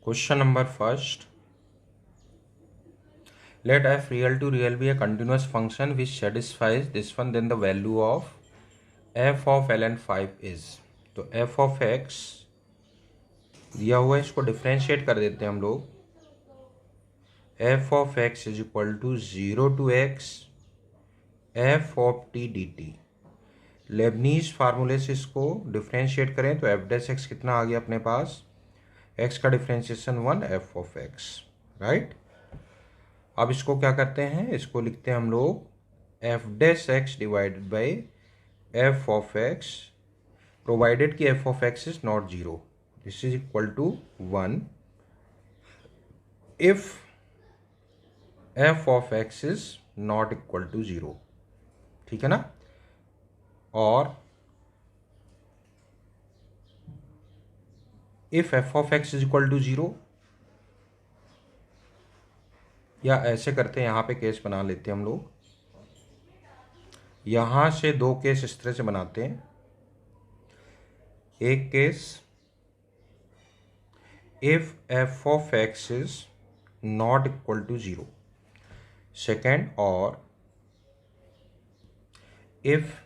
Question number first. Let f real to real be a continuous function which satisfies this one, then the value of f of ln 5 is. तो f of x दिया हुआ है, इसको differentiate कर देते हैं हम लोग. f of x is equal to 0 to x f of t dt. Leibniz फार्मूले से इसको डिफ्रेंशिएट करें तो f डैश x कितना आ गया अपने पास, x का differentiation 1 f of x, right. अब इसको क्या करते हैं, इसको लिखते हैं हम लोग f dash x divided by f of x provided कि f of x is not 0. This is equal to 1 if f of x is not equal to 0. ठीक है ना. और if f of x is equal to 0, या ऐसे करते हैं, यहाँ पे केस बना लेते हैं हम लोग. यहाँ से दो केस इस तरह से बनाते हैं. एक case if f of x is not equal to 0. Second, और if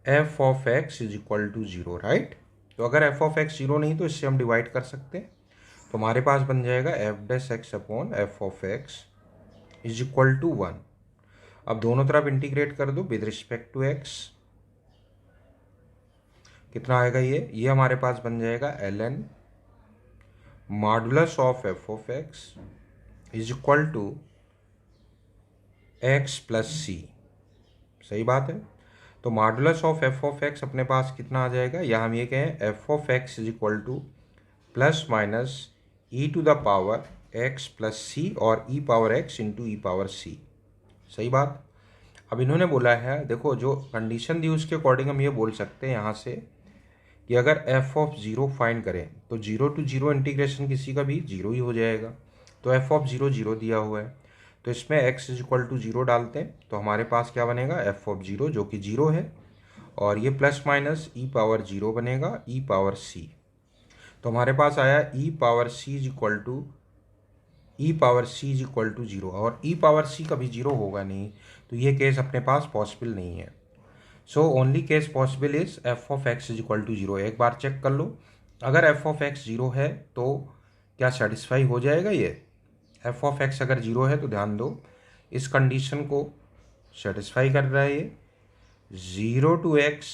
f of x is equal to 0, right. तो अगर f ऑफ x 0 नहीं तो इससे हम डिवाइड कर सकते हैं. तो हमारे पास बन जाएगा f dash x upon f of x is equal to 1. अब दोनों तरफ इंटीग्रेट कर दो विद रिस्पेक्ट टू x. कितना आएगा ये हमारे पास बन जाएगा ln modulus of f of x is equal to x plus C. सही बात है. तो modulus of f of x अपने पास कितना आ जाएगा, या हम ये कहें f of x is equal to plus minus e to the power x plus C और e power x into E power C. सही बात. अब इन्होंने बोला है, देखो जो कंडीशन दी उसके अकॉर्डिंग हम ये बोल सकते हैं यहाँ से कि अगर f ऑफ 0 फाइंड करें तो 0 to 0 इंटीग्रेशन किसी का भी 0 ही हो जाएगा. तो f ऑफ 0 0 दिया हुआ है, तो इसमें x इज इक्वल टू 0 डालते हैं तो हमारे पास क्या बनेगा, f ऑफ 0 जो कि 0 है, और ये प्लस माइनस e पावर 0 बनेगा e पावर c. तो हमारे पास आया e power c is equal to zero, और e पावर c कभी 0 होगा नहीं, तो ये केस अपने पास पॉसिबल नहीं है. So only case possible is f of x is equal to 0. एक बार चेक कर लो, अगर f ऑफ x 0 है तो क्या सेटिस्फाई हो जाएगा ये. f ऑफ x अगर 0 है तो ध्यान दो इस कंडीशन को सेटिस्फाई कर रहा है ये. 0 to x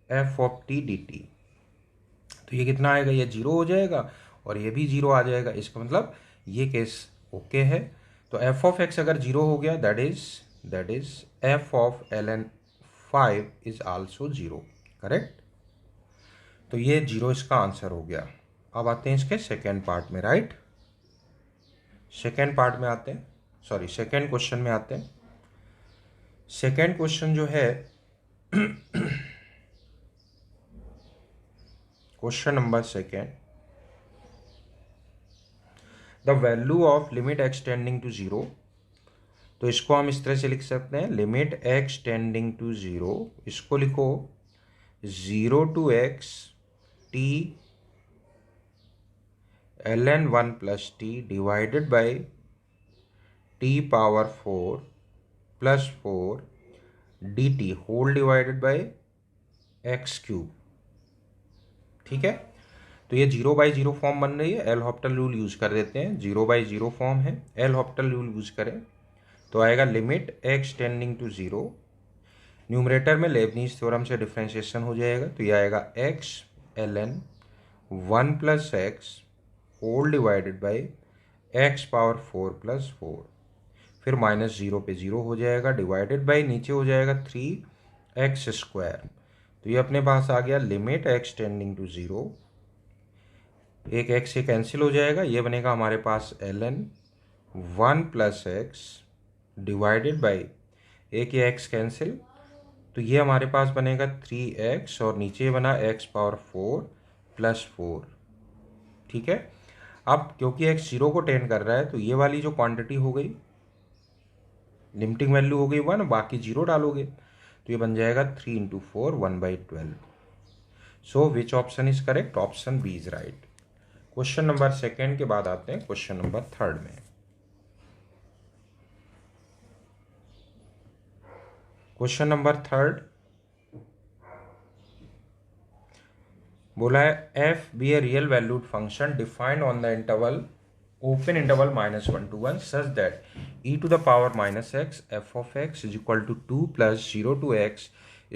f of t dt. तो ये कितना आएगा, ये 0 हो जाएगा और ये भी 0 आ जाएगा. इसका मतलब ये केस ओके है. तो f ऑफ x अगर 0 हो गया that is f of ln 5 is also 0. Correct. तो ये 0 इसका आंसर हो गया. अब आते हैं इसके सेकेंड पार्ट में, राइट. सेकेंड पार्ट में आते हैं, सॉरी सेकेंड क्वेश्चन में आते हैं. सेकेंड क्वेश्चन जो है question number second, the value of limit x tending to 0. तो इसको हम इस तरह से लिख सकते हैं, लिमिट x टेंडिंग टू 0, इसको लिखो 0 to x t ln 1 plus t divided by t power 4 plus 4 dt whole divided by x cube. ठीक है. तो ये 0/0 फॉर्म बन रही है. एल हॉपिटल रूल यूज कर देते हैं. 0/0 फॉर्म है, एल हॉपिटल रूल यूज करें तो आएगा limit x tending to 0. Numerator में लेबनीज थ्योरम से डिफ्रेंशिएशन हो जाएगा, तो ये आएगा x ln 1 plus x whole divided by x power 4 plus 4, फिर माइनस 0 पे 0 हो जाएगा, डिवाइडेड बाई नीचे हो जाएगा 3x स्क्वायर. तो ये अपने पास आ गया लिमिट x टेंडिंग टू 0. एक x से कैंसिल हो जाएगा, ये बनेगा हमारे पास ln 1 plus x divided by एक ये x कैंसिल, तो ये हमारे पास बनेगा 3x और नीचे बना x पावर 4 प्लस 4. ठीक है. अब क्योंकि x 0 को टेंड कर रहा है तो ये वाली जो क्वांटिटी हो गई लिमिटिंग वैल्यू हो गई 1, बाकी 0 डालोगे तो ये बन जाएगा 3 into 4 1/12. So which option is correct, option B is right. Question number second के बाद आते हैं क्वेश्चन नंबर थर्ड में। क्वेश्चन नंबर थर्ड बोला है F be a real valued function defined on the interval open interval -1 to 1 such that e to the power -x f of x is equal to 2 plus 0 to x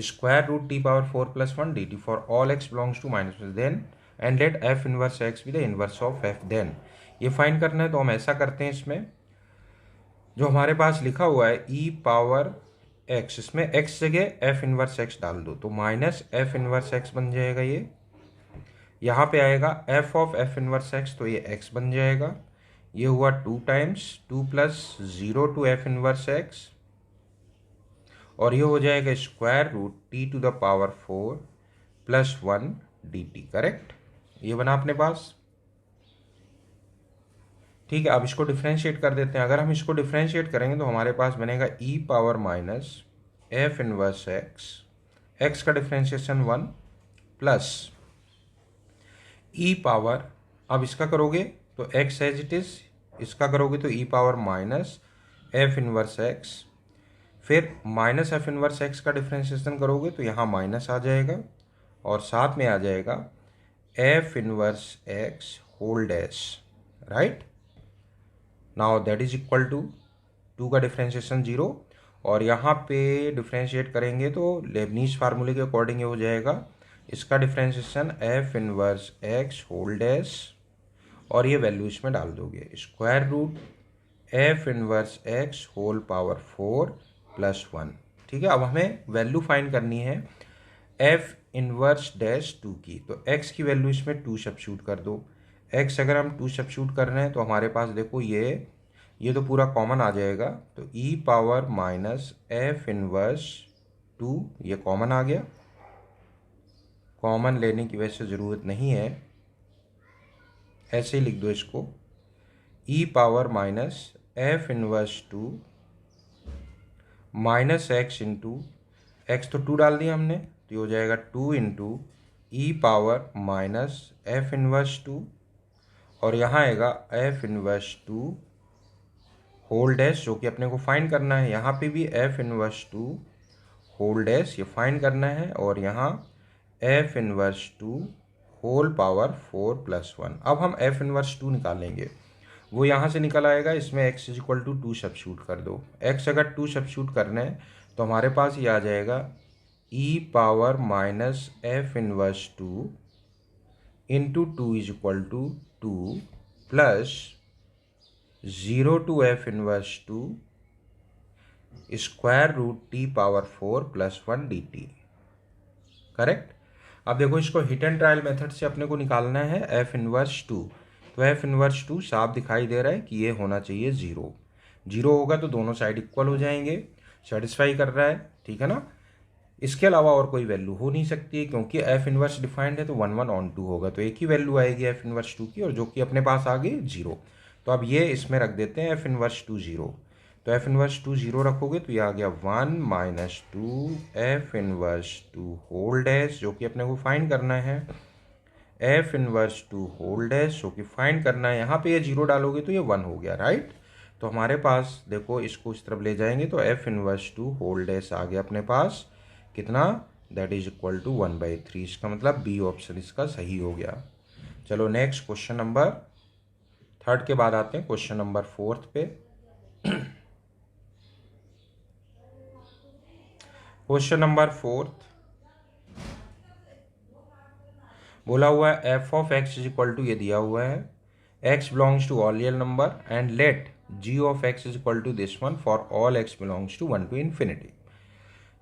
square root t power 4 plus 1 dt for all x belongs to -1 then and let f inverse x be the inverse of f then। ये find करना है तो हम ऐसा करते हैं, इसमें जो हमारे पास लिखा हुआ है e पावर x, इसमें x जगह f इनवर्स x डाल दो तो माइनस f इनवर्स x बन जाएगा। ये यहाँ पे आएगा f of f inverse x तो ये x बन जाएगा। ये हुआ 2 times 2 plus 0 to f inverse x और ये हो जाएगा square root t to the power 4 plus 1 dt। Correct, ये बना अपने पास। ठीक है, अब इसको डिफ्रेंशिएट कर देते हैं। अगर हम इसको डिफ्रेंशिएट करेंगे तो हमारे पास बनेगा e power minus f inverse x का डिफ्रेंशिएशन 1 प्लस e पावर, अब इसका करोगे तो x एज इट इज, इसका करोगे तो e power minus f inverse x, फिर माइनस f इनवर्स x का डिफ्रेंशिएशन करोगे तो यहाँ माइनस आ जाएगा और साथ में आ जाएगा f inverse x whole dash. Right, now that is equal to 2 का डिफ्रेंशिएशन 0 और यहाँ पे डिफ्रेंशिएट करेंगे तो लेबनीज फार्मूले के अकॉर्डिंग ये हो जाएगा इसका differentiation f inverse x whole dash और ये वैल्यू इसमें डाल दोगे square root f inverse x whole power 4 plus 1। ठीक है, अब हमें वैल्यू फाइंड करनी है f इनवर्स डैश 2 की, तो x की वैल्यू इसमें 2 सब्स्टिट्यूट कर दो। x अगर हम 2 सब्स्टिट्यूट कर रहे हैं तो हमारे पास देखो ये तो पूरा कॉमन आ जाएगा तो e power minus f inverse 2 ये कॉमन आ गया। कॉमन लेने की वैसे ज़रूरत नहीं है, ऐसे ही लिख दो इसको e power minus f inverse 2 minus x into x तो 2 डाल दिया हमने तो ये हो जाएगा 2 into E power minus f inverse 2 और यहाँ आएगा f इनवर्स 2 होल डैश जो कि अपने को फाइंड करना है। यहाँ पे भी f इनवर्स 2 होल डैश ये फाइंड करना है और यहाँ f inverse 2 whole power 4 plus 1। अब हम f इनवर्स 2 निकालेंगे, वो यहाँ से निकल आएगा, इसमें x is equal to 2 substitute कर दो। x अगर 2 सब्स्टिट्यूट करना है तो हमारे पास ये आ जाएगा e power minus f inverse 2 into 2 is equal to 2 plus 0 to f inverse 2 square root t power 4 plus 1 dt। Correct, अब देखो इसको हिट एंड ट्रायल मेथड से अपने को निकालना है f इनवर्स 2, तो f इनवर्स 2 साफ दिखाई दे रहा है कि ये होना चाहिए 0। 0 होगा तो दोनों साइड इक्वल हो जाएंगे, सेटिस्फाई कर रहा है। ठीक है ना, इसके अलावा और कोई वैल्यू हो नहीं सकती क्योंकि f इनवर्स डिफाइंड है तो 1 1 ऑन 2 होगा तो एक ही वैल्यू आएगी f इनवर्स 2 की और जो कि अपने पास आ गई 0। तो अब ये इसमें रख देते हैं f इनवर्स 2 0, तो f इनवर्स 2 0 रखोगे तो ये आ गया 1 minus 2 f inverse 2 whole dash जो कि अपने को फाइंड करना है f इनवर्स 2 होल डैश जो कि फाइंड करना है। यहाँ पे ये 0 डालोगे तो ये 1 हो गया। राइट, तो हमारे पास देखो इसको इस तरफ ले जाएंगे तो f इनवर्स 2 होल डैश आ गया अपने पास कितना, दैट इज इक्वल टू 1/3। इसका मतलब बी ऑप्शन इसका सही हो गया। चलो नेक्स्ट क्वेश्चन नंबर थर्ड के बाद आते हैं क्वेश्चन नंबर फोर्थ पे। क्वेश्चन नंबर फोर्थ बोला हुआ है f of x is equal to, ये दिया हुआ है x belongs to all real number and let g of x is equal to this one for all x belongs to 1 to infinity।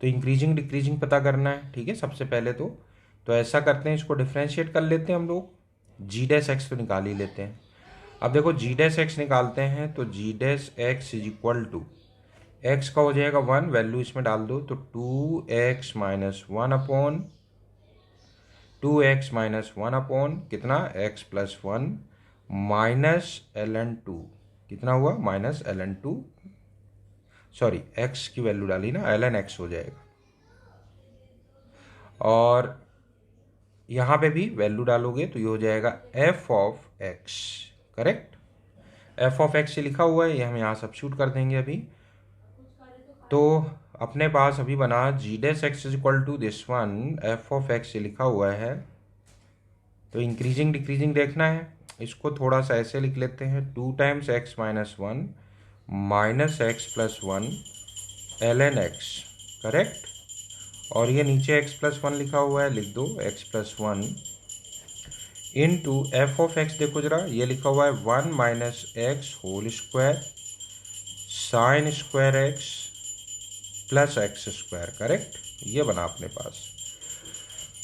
तो increasing decreasing पता करना है। ठीक है, सबसे पहले तो ऐसा करते हैं, इसको डिफ्रेंशिएट कर लेते हैं हम लोग, g डैश एक्स तो निकाल ही लेते हैं। अब देखो g डैश एक्स निकालते हैं तो g dash x is equal to x का हो जाएगा 1, वैल्यू इसमें डाल दो तो 2x minus 1 upon 2x minus 1 upon कितना x प्लस 1 माइनस ln2 कितना हुआ माइनस ln2, सॉरी x की वैल्यू डाली ना ln x हो जाएगा और यहाँ पे भी वैल्यू डालोगे तो ये हो जाएगा F of x, correct. F of X से लिखा हुआ है, ये हम यहाँ सब्स्टिट्यूट कर देंगे अभी। तो अपने पास अभी बना G dash x is equal to this one, F of X से लिखा हुआ है। तो इंक्रीजिंग डिक्रीजिंग देखना है, इसको थोड़ा सा ऐसे लिख लेते हैं, 2 times x minus one minus x plus one l n x, correct. और ये नीचे x प्लस वन लिखा हुआ है, लिख दो x plus one into f of x. देखो जरा, ये लिखा हुआ है 1 minus x whole square sine square x plus x square, correct. ये बना अपने पास।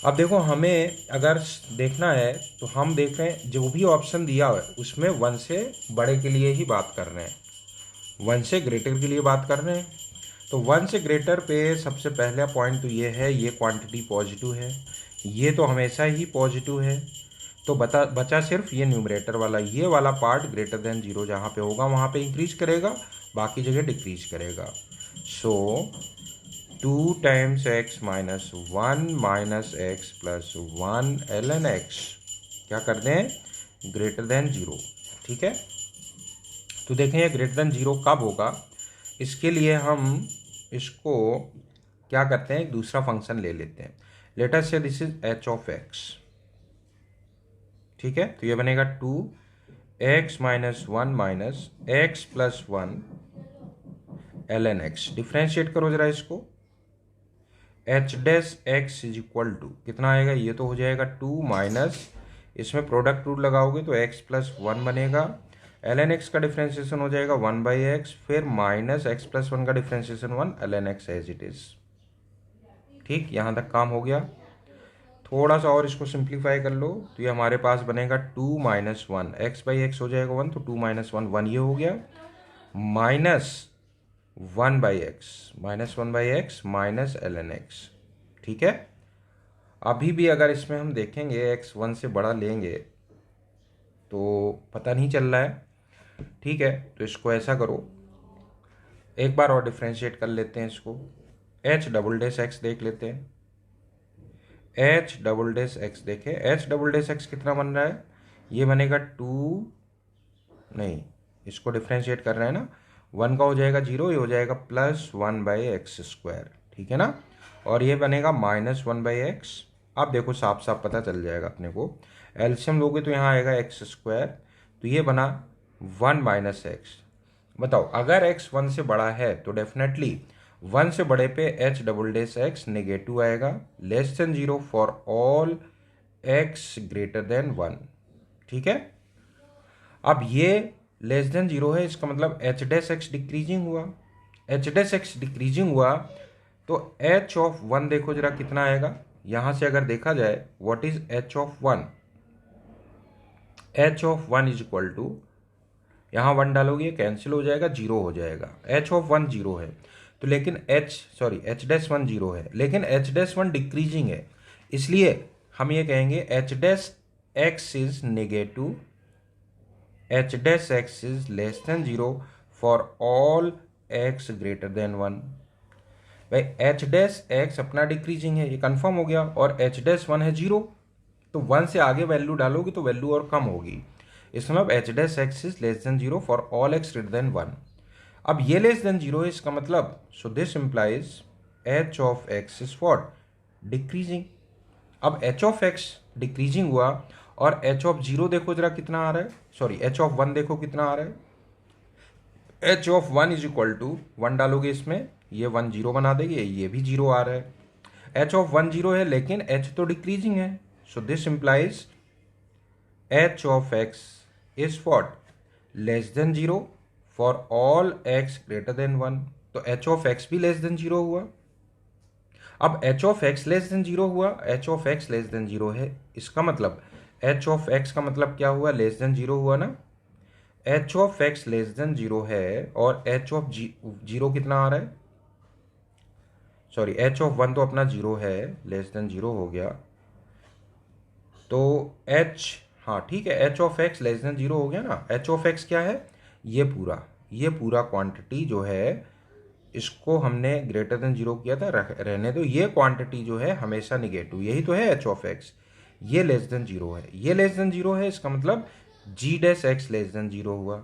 अब देखो, हमें अगर देखना है तो हम देख रहे हैं जो भी ऑप्शन दिया हुआ है उसमें 1 से बड़े के लिए ही बात कर रहे हैं, 1 से ग्रेटर के लिए बात कर रहे हैं। तो 1 से ग्रेटर पे सबसे पहला पॉइंट तो ये है, ये क्वांटिटी पॉजिटिव है, ये तो हमेशा ही पॉजिटिव है। तो बचा सिर्फ ये न्यूमरेटर वाला, ये वाला पार्ट ग्रेटर देन जीरो जहाँ पे होगा वहाँ पे इंक्रीज करेगा, बाकी जगह डिक्रीज करेगा। So 2 times x minus one minus x plus one l n x क्या कर दें, ग्रेटर देन जीरो, ठीक है। तो देखें ये ग्रेटर देन जीरो कब होगा, इसके लिए हम इसको क्या करते हैं, एक दूसरा फंक्शन ले लेते हैं। Let us say this is h of x, ठीक है। तो ये बनेगा 2x minus one minus x plus one l n x. Differentiate करो जरा इसको, h dash x is equal to कितना आएगा, ये तो हो जाएगा 2 माइनस, इसमें प्रोडक्ट रूल लगाओगे तो x प्लस वन बनेगा, एल एन एक्स का डिफ्रेंशिएशन हो जाएगा 1 बाई एक्स, फिर माइनस एक्स प्लस वन का differentiation 1 l n x as it is, ठीक। यहाँ तक काम हो गया। थोड़ा सा और इसको सिंप्लीफाई कर लो तो ये हमारे पास बनेगा 2 minus one, x by x हो जाएगा 1, तो 2 माइनस वन, 1 ये हो गया, minus 1 by x, minus 1 by x minus l n x, ठीक है। अभी भी अगर इसमें हम देखेंगे एक्स 1 से बड़ा लेंगे तो पता नहीं चल रहा है, ठीक है। तो इसको ऐसा करो, एक बार और डिफ्रेंशिएट कर लेते हैं इसको, एच डबल डैश एक्स देख लेते हैं, एच डबल डैश एक्स देखें, एच डबल डैश एक्स कितना बन रहा है, ये बनेगा 2, नहीं इसको डिफ्रेंशिएट कर रहे हैं ना, 1 का हो जाएगा 0, ये हो जाएगा प्लस 1 बाई एक्स स्क्वायर, ठीक है ना। और ये बनेगा माइनस 1 बाई एक्स। अब देखो साफ साफ पता चल जाएगा अपने को, एल्शियम लोगे तो यहाँ आएगा एक्स स्क्वायर, तो ये बना 1 माइनस एक्स। बताओ अगर x 1 से बड़ा है तो डेफिनेटली 1 से बड़े पे h double dash X negative आएगा, less than zero for all x greater than 1, ठीक है। अब ये लेस देन जीरो है, इसका मतलब h डैश एक्स डिक्रीजिंग हुआ, h डैश एक्स डिक्रीजिंग हुआ तो h ऑफ 1 देखो जरा कितना आएगा, यहां से अगर देखा जाए what is h of 1, h of 1 is equal to, यहाँ 1 डालोगे कैंसिल हो जाएगा, 0 हो जाएगा, h ऑफ 1 0 है तो, लेकिन h डैश 1 0 है, लेकिन h डैश 1 डिक्रीजिंग है, इसलिए हम ये कहेंगे h dash x is negative, h dash x is less than 0 for all x greater than 1। भाई h डैश एक्स अपना डिक्रीजिंग है, ये कंफर्म हो गया, और h डैश 1 है 0, तो 1 से आगे वैल्यू डालोगे तो वैल्यू और कम होगी, इसका मतलब H dash x is less than 0 for all x greater than 1। अब ये लेस देन 0 है, इसका मतलब so this implies H of x is what, decreasing. अब एच ऑफ एक्स डिक्रीजिंग हुआ और एच ऑफ 0 देखो जरा कितना आ रहा है, सॉरी एच ऑफ 1 देखो कितना आ रहा है, H of 1 is equal to 1 डालोगे इसमें, ये 1 0 बना देगी, ये भी 0 आ रहा है, एच ऑफ 1 0 है लेकिन एच तो डिक्रीजिंग है, so this implies H of x is what, less than 0 for all x greater than 1, तो h of x भी less than 0 हुआ। अब h of x less than 0 हुआ, h of x less than 0 है, इसका मतलब h of x का मतलब क्या हुआ, less than 0 हुआ ना, h of x less than 0 है और h of 0 कितना आ रहा है, सॉरी h of 1 तो अपना 0 है, less than 0 हो गया, तो h, हाँ ठीक है, H of x less than 0 हो गया ना। एच ऑफ एक्स क्या है, ये पूरा क्वांटिटी जो है इसको हमने ग्रेटर देन 0 किया था, रहने दो, ये क्वांटिटी जो है हमेशा निगेटिव, यही तो है एच ऑफ एक्स, ये लेस देन जीरो है, ये लेस देन जीरो है, इसका मतलब G dash X less than zero हुआ।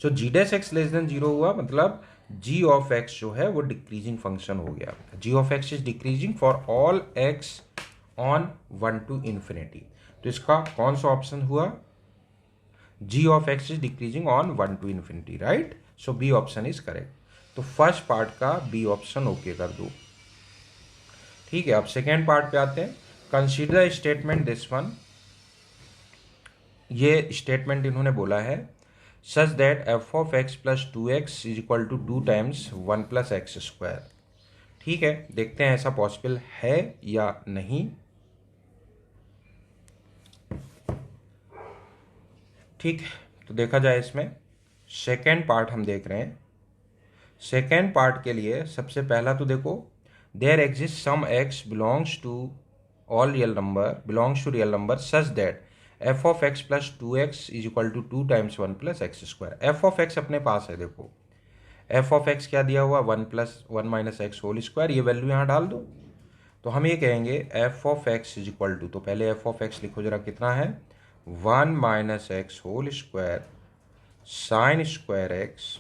So G dash X less than zero हुआ मतलब जी ऑफ एक्स जो है वो डिक्रीजिंग फंक्शन हो गया। G of x is decreasing for all X on 1 to infinity. तो इसका कौन सा ऑप्शन हुआ? G of x is decreasing on 1 to infinity, right? So B option is correct. तो फर्स्ट पार्ट का बी ऑप्शन ओके कर दो। ठीक है, अब सेकेंड पार्ट पे आते हैं। Consider statement this one. ये स्टेटमेंट इन्होंने बोला है such that f of x plus two x is equal to 2 times 1 plus x square. ठीक है, देखते हैं ऐसा पॉसिबल है या नहीं। ठीक है, तो देखा जाए इसमें सेकेंड पार्ट हम देख रहे हैं। सेकेंड पार्ट के लिए सबसे पहला तो देखो, there exist some x belongs to all real number, belongs to real number such that f of x plus two x is equal to 2 times 1 plus x square. F of x अपने पास है, देखो f of x क्या दिया हुआ, 1 plus 1 minus x whole square, ये value यहाँ डाल दो। तो हम ये कहेंगे f of x is equal to, तो पहले एफ ऑफ एक्स लिखो जरा कितना है, 1 minus x whole square sine square x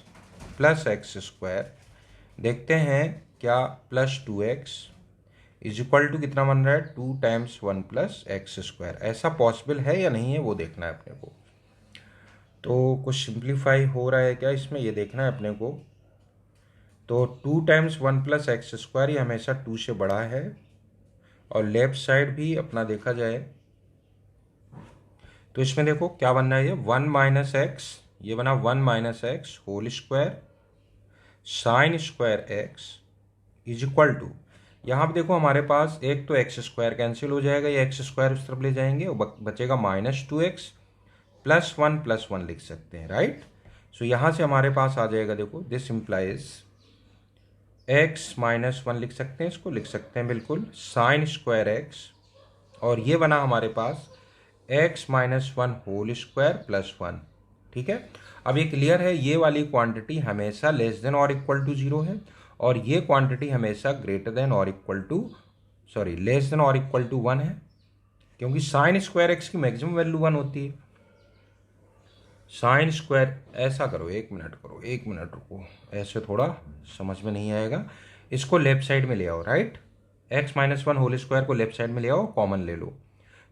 plus x square. देखते हैं क्या plus 2x is equal to कितना बन रहा है, 2 टाइम्स 1 प्लस एक्स स्क्वायर। ऐसा पॉसिबल है या नहीं है वो देखना है अपने को। तो कुछ सिंप्लीफाई हो रहा है क्या इसमें, ये देखना है अपने को। तो 2 टाइम्स 1 प्लस एक्स स्क्वायर ये हमेशा 2 से बड़ा है, और लेफ्ट साइड भी अपना देखा जाए तो इसमें देखो क्या बन रहा है, ये 1 माइनस एक्स, ये बना 1 minus x whole square sine square x is equal to, यहाँ पे देखो हमारे पास एक तो एक्स स्क्वायर कैंसिल हो जाएगा, ये एक्स स्क्वायर उस तरफ ले जाएंगे और बचेगा माइनस 2x प्लस वन लिख सकते हैं, राइट? सो यहाँ से हमारे पास आ जाएगा, देखो दिस इम्प्लाइज x माइनस 1 लिख सकते हैं, इसको लिख सकते हैं बिल्कुल साइन स्क्वायर एक्स, और ये बना हमारे पास x minus 1 whole square plus 1। ठीक है, अब ये क्लियर है, ये वाली क्वांटिटी हमेशा लेस देन और इक्वल टू 0 है, और ये क्वांटिटी हमेशा ग्रेटर देन और equal to, sorry less than और इक्वल टू 1 है, क्योंकि साइन स्क्वायर एक्स की मैक्सिमम वैल्यू 1 होती है। साइन स्क्वायर, ऐसा करो, एक मिनट करो, एक मिनट रुको, ऐसे थोड़ा समझ में नहीं आएगा, इसको लेफ्ट साइड में ले आओ, right? X minus 1 whole square को लेफ्ट साइड में ले आओ, कॉमन ले लो।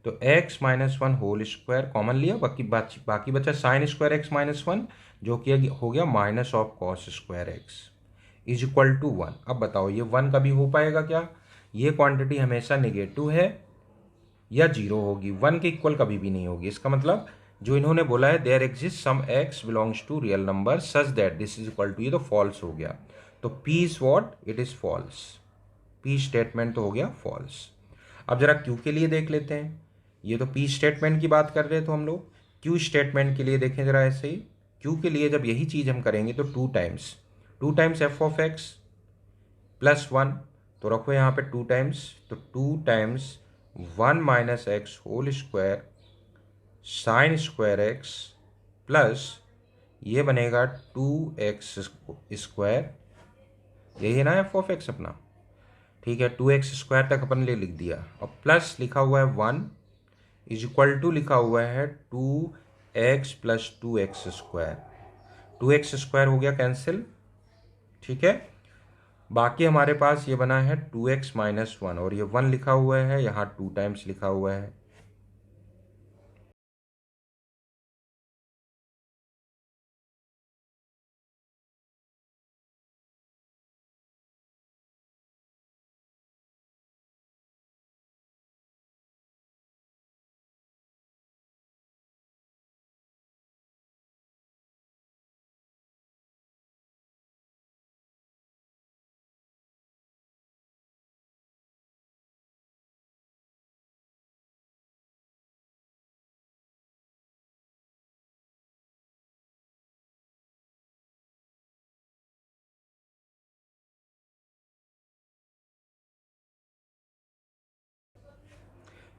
तो x minus 1 whole square common लिया, बाकी बचा साइन स्क्वायर एक्स माइनस 1, जो कि हो गया minus of cos square x is equal to 1। अब बताओ ये 1 कभी हो पाएगा क्या? ये क्वांटिटी हमेशा नेगेटिव है या 0 होगी, 1 के इक्वल कभी भी नहीं होगी। इसका मतलब जो इन्होंने बोला है there exist some x belongs to real number such that this is equal to, ये तो फॉल्स हो गया। तो P is what, it is false. P statement तो हो गया फॉल्स। अब जरा क्यू के लिए देख लेते हैं। ये तो पी स्टेटमेंट की बात कर रहे हैं, तो हम लोग क्यू स्टेटमेंट के लिए देखें जरा ऐसे ही। क्यू के लिए जब यही चीज़ हम करेंगे तो 2 times f of x plus 1, तो रखो यहाँ पे 2 टाइम्स, तो 2 times 1 minus x whole square sine square x plus ये बनेगा 2x स्क्वायर, यही है ना एफ ऑफ एक्स अपना। ठीक है, 2x स्क्वायर तक अपन ले लिख दिया, और प्लस लिखा हुआ है 1 इज इक्वल टू लिखा हुआ है 2x plus 2x square. 2x square हो गया कैंसिल। ठीक है, बाकी हमारे पास ये बना है 2x माइनस 1, और ये 1 लिखा हुआ है, यहाँ 2 टाइम्स लिखा हुआ है।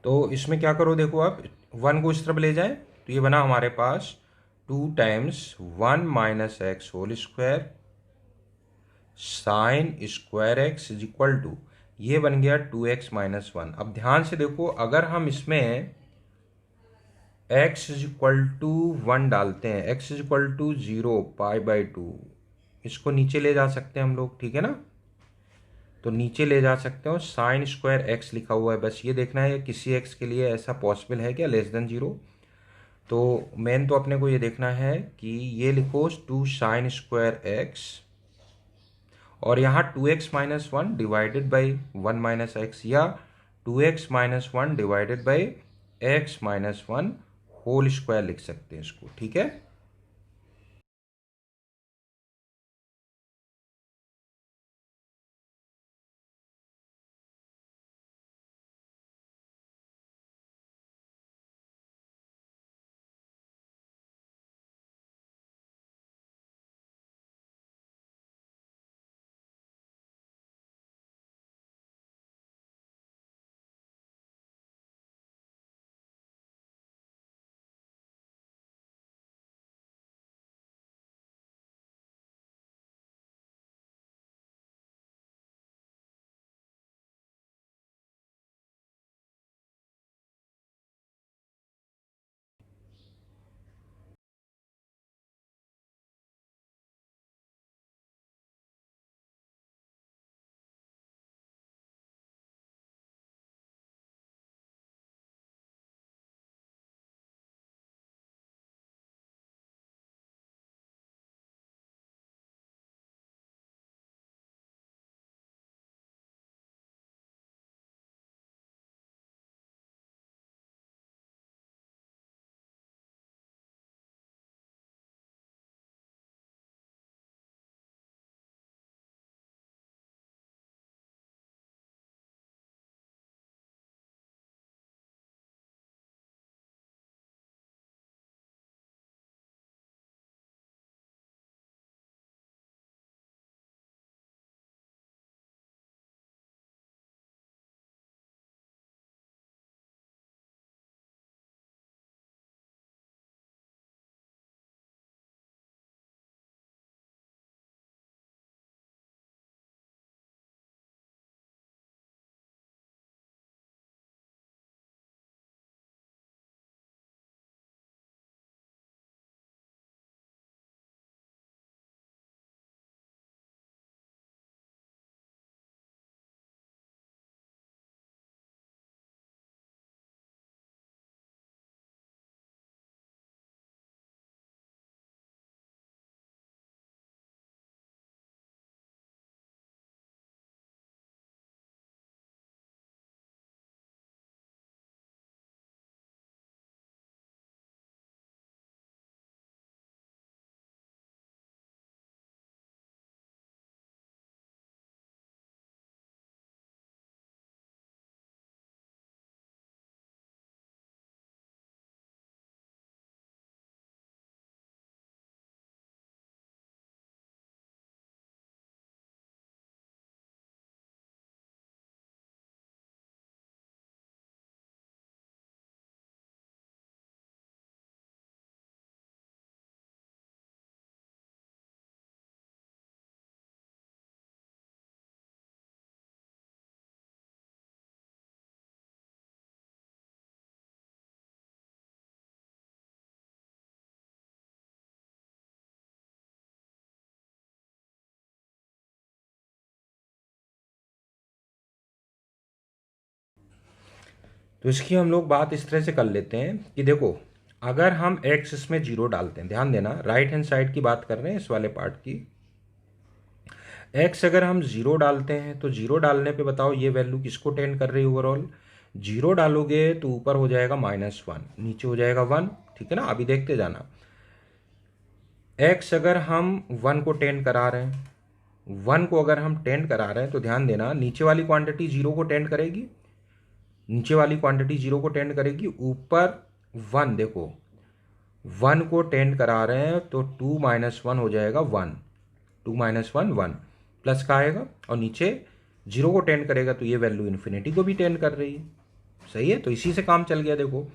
तो इसमें क्या करो, देखो आप 1 को इस तरफ ले जाए, तो ये बना हमारे पास 2 times 1 minus x whole square sine square x is equal to, ये बन गया 2x-1। अब ध्यान से देखो, अगर हम इसमें x इज इक्वल टू 1 डालते हैं, x इज इक्वल टू 0 π/2, इसको नीचे ले जा सकते हैं हम लोग, ठीक है ना। तो नीचे ले जा सकते हो, साइन स्क्वायर एक्स लिखा हुआ है, बस ये देखना है किसी एक्स के लिए ऐसा पॉसिबल है क्या लेस देन 0। तो मेन तो अपने को ये देखना है कि ये लिखो 2 साइन स्क्वायर एक्स, और यहाँ 2x-1 divided by 1 minus x, या 2x-1 divided by x-1 whole square लिख सकते हैं इसको, ठीक है। तो इसकी हम लोग बात इस तरह से कर लेते हैं कि देखो, अगर हम x इसमें 0 डालते हैं, ध्यान देना राइट हैंड साइड की बात कर रहे हैं इस वाले पार्ट की, x अगर हम 0 डालते हैं तो 0 डालने पे बताओ ये वैल्यू किसको टेंड कर रही है ओवरऑल। 0 डालोगे तो ऊपर हो जाएगा -1, नीचे हो जाएगा 1, ठीक है ना। अभी देखते जाना, x अगर हम 1 को टेंड करा रहे हैं, 1 को अगर हम टेंड करा रहे हैं तो ध्यान देना नीचे वाली क्वांटिटी 0 को टेंड करेगी, नीचे वाली क्वांटिटी 0 को टेंड करेगी, ऊपर 1 देखो 1 को टेंड करा रहे हैं तो 2 - 1 हो जाएगा 1, 2 - 1 1 प्लस का आएगा, और नीचे 0 को टेंड करेगा तो ये वैल्यू इन्फिनिटी को भी टेंड कर रही है, सही है। तो इसी से काम चल गया। देखो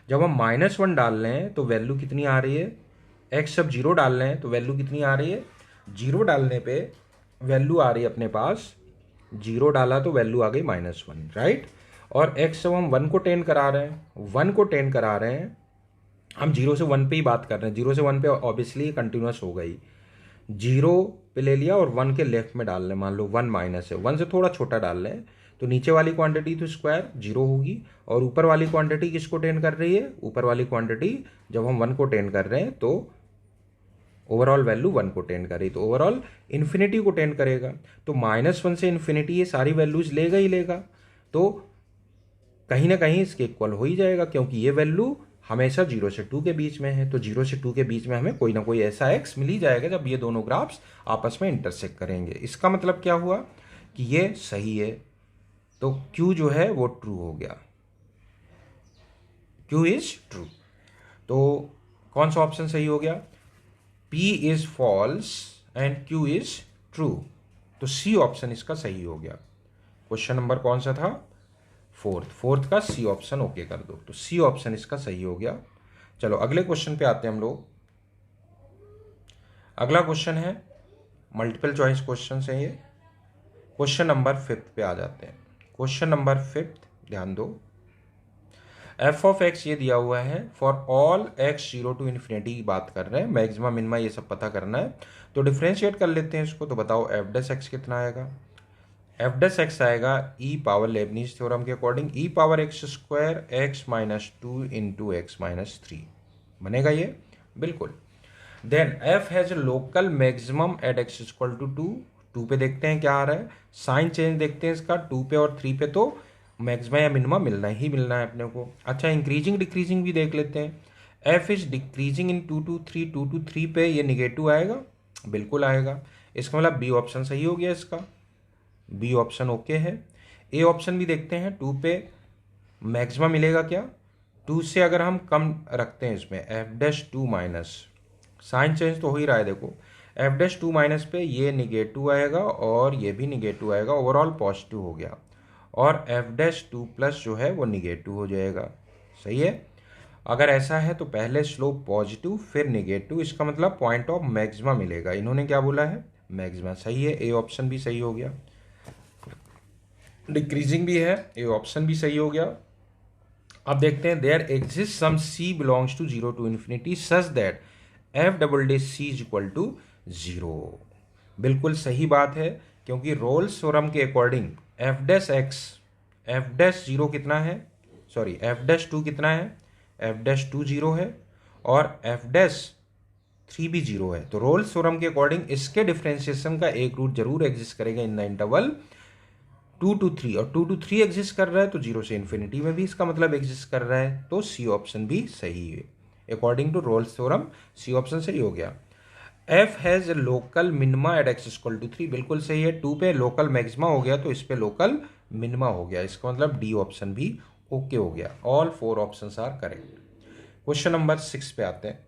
जब हम -1 डाल रहे हैं तो वैल्यू कितनी आ रही है, x जब 0 डाल रहे हैं तो वैल्यू कितनी आ रही है, 0 डालने पे वैल्यू आ रही है अपने पास जीरो डाला तो वैल्यू आ गई -1, राइट। और x जब हम 1 को टेन करा रहे हैं, 1 को टेन करा रहे हैं, हम 0 से 1 पे ही बात कर रहे हैं, 0 से 1 पे ऑब्वियसली कंटिन्यूस हो गई, 0 पे ले लिया और 1 के लेफ्ट में डाल लें, मान लो 1 माइनस है, 1 से थोड़ा छोटा डाल लें, तो नीचे वाली क्वांटिटी तो स्क्वायर 0 होगी, और ऊपर वाली क्वांटिटी किसको टेन कर रही है, ऊपर वाली क्वांटिटी जब हम 1 को टेन कर रहे हैं तो ओवरऑल वैल्यू 1 को टेन करेगी, तो ओवरऑल इन्फिनिटी को टेन करेगा, तो -1 से इन्फिनिटी ये सारी वैल्यूज लेगा ही लेगा, तो कहीं ना कहीं इसके इक्वल हो ही जाएगा, क्योंकि ये वैल्यू हमेशा 0 से 2 के बीच में है, तो 0 से 2 के बीच में हमें कोई ना कोई ऐसा x मिल ही जाएगा जब ये दोनों ग्राफ्स आपस में इंटरसेक्ट करेंगे। इसका मतलब क्या हुआ कि ये सही है, तो Q जो है वो ट्रू हो गया, Q इज ट्रू। तो कौन सा ऑप्शन सही हो गया, P is false and Q is true, तो C ऑप्शन इसका सही हो गया। क्वेश्चन नंबर कौन सा था, फोर्थ का सी ऑप्शन ओके कर दो, तो सी ऑप्शन इसका सही हो गया। चलो अगले क्वेश्चन पे आते हैं हम लोग। अगला क्वेश्चन है मल्टीपल चॉइस क्वेश्चन है ये, क्वेश्चन नंबर 5 पे आ जाते हैं। क्वेश्चन नंबर 5 ध्यान दो, एफ ऑफ एक्स ये दिया हुआ है, for all x 0 to infinity की बात कर रहे हैं, मैक्सिमम मिनिमा ये सब पता करना है, तो डिफ्रेंशिएट कर लेते हैं इसको। तो बताओ एफ डैश एक्स कितना आएगा, एफ डैश एक्स आएगा ई पावर लेबनीज थ्योरम के according E power X square X minus 2 into X minus 3 बनेगा ये, बिल्कुल। Then F has local maximum at x equal to 2 पे देखते हैं क्या आ रहा है, साइन चेंज देखते हैं इसका, 2 पे और 3 पे तो मैक्सिमा या मिनिमा मिलना ही मिलना है अपने को। अच्छा इंक्रीजिंग डिक्रीजिंग भी देख लेते हैं, F is decreasing in 2 to 3, 2 to 3 पे ये निगेटिव आएगा, बिल्कुल आएगा, इसका मतलब बी ऑप्शन सही हो गया इसका, बी ऑप्शन ओके है। ए ऑप्शन भी देखते हैं, 2 पे मैक्सिमम मिलेगा क्या, 2 से अगर हम कम रखते हैं इसमें f dash 2 minus, sign change तो हो ही रहा है देखो, एफ डैश 2 माइनस पे ये निगेटिव आएगा और ये भी निगेटिव आएगा, ओवरऑल पॉजिटिव हो गया, और एफ डैश 2 प्लस जो है वो निगेटिव हो जाएगा, सही है। अगर ऐसा है तो पहले स्लोप पॉजिटिव फिर निगेटिव, इसका मतलब पॉइंट ऑफ मैक्सिमा मिलेगा, इन्होंने क्या बोला है मैक्सिमा, सही है, ए ऑप्शन भी सही हो गया। डिक्रीजिंग भी है, ए ऑप्शन भी सही हो गया। अब देखते हैं, there exist some c belongs to 0 to infinity such that f double dash c is equal to 0, बिल्कुल सही बात है, क्योंकि रोल्स थ्योरम के according f dash x, f dash 0 कितना है, सॉरी एफ डैश 2 कितना है, एफ डैश 2 0 है, और एफ डैश 3 भी 0 है, तो रोल्स थ्योरम के अकॉर्डिंग इसके डिफरेंशिएशन का एक रूट जरूर एग्जिस्ट करेगा इन द इंटरवल 2 to 3, और 2 to 3 एग्जिस्ट कर रहा है तो 0 से इन्फिनिटी में भी इसका मतलब एग्जिस्ट कर रहा है, तो सी ऑप्शन भी सही है, according to Rolle's theorem C option सही हो गया। F has local minima at x equal to 3, बिल्कुल सही है, 2 पे लोकल मैक्सिमा हो गया तो इस पे लोकल मिनिमा हो गया, इसका मतलब डी ऑप्शन भी ओके हो गया, all 4 options are correct. Question number 6 पे आते हैं।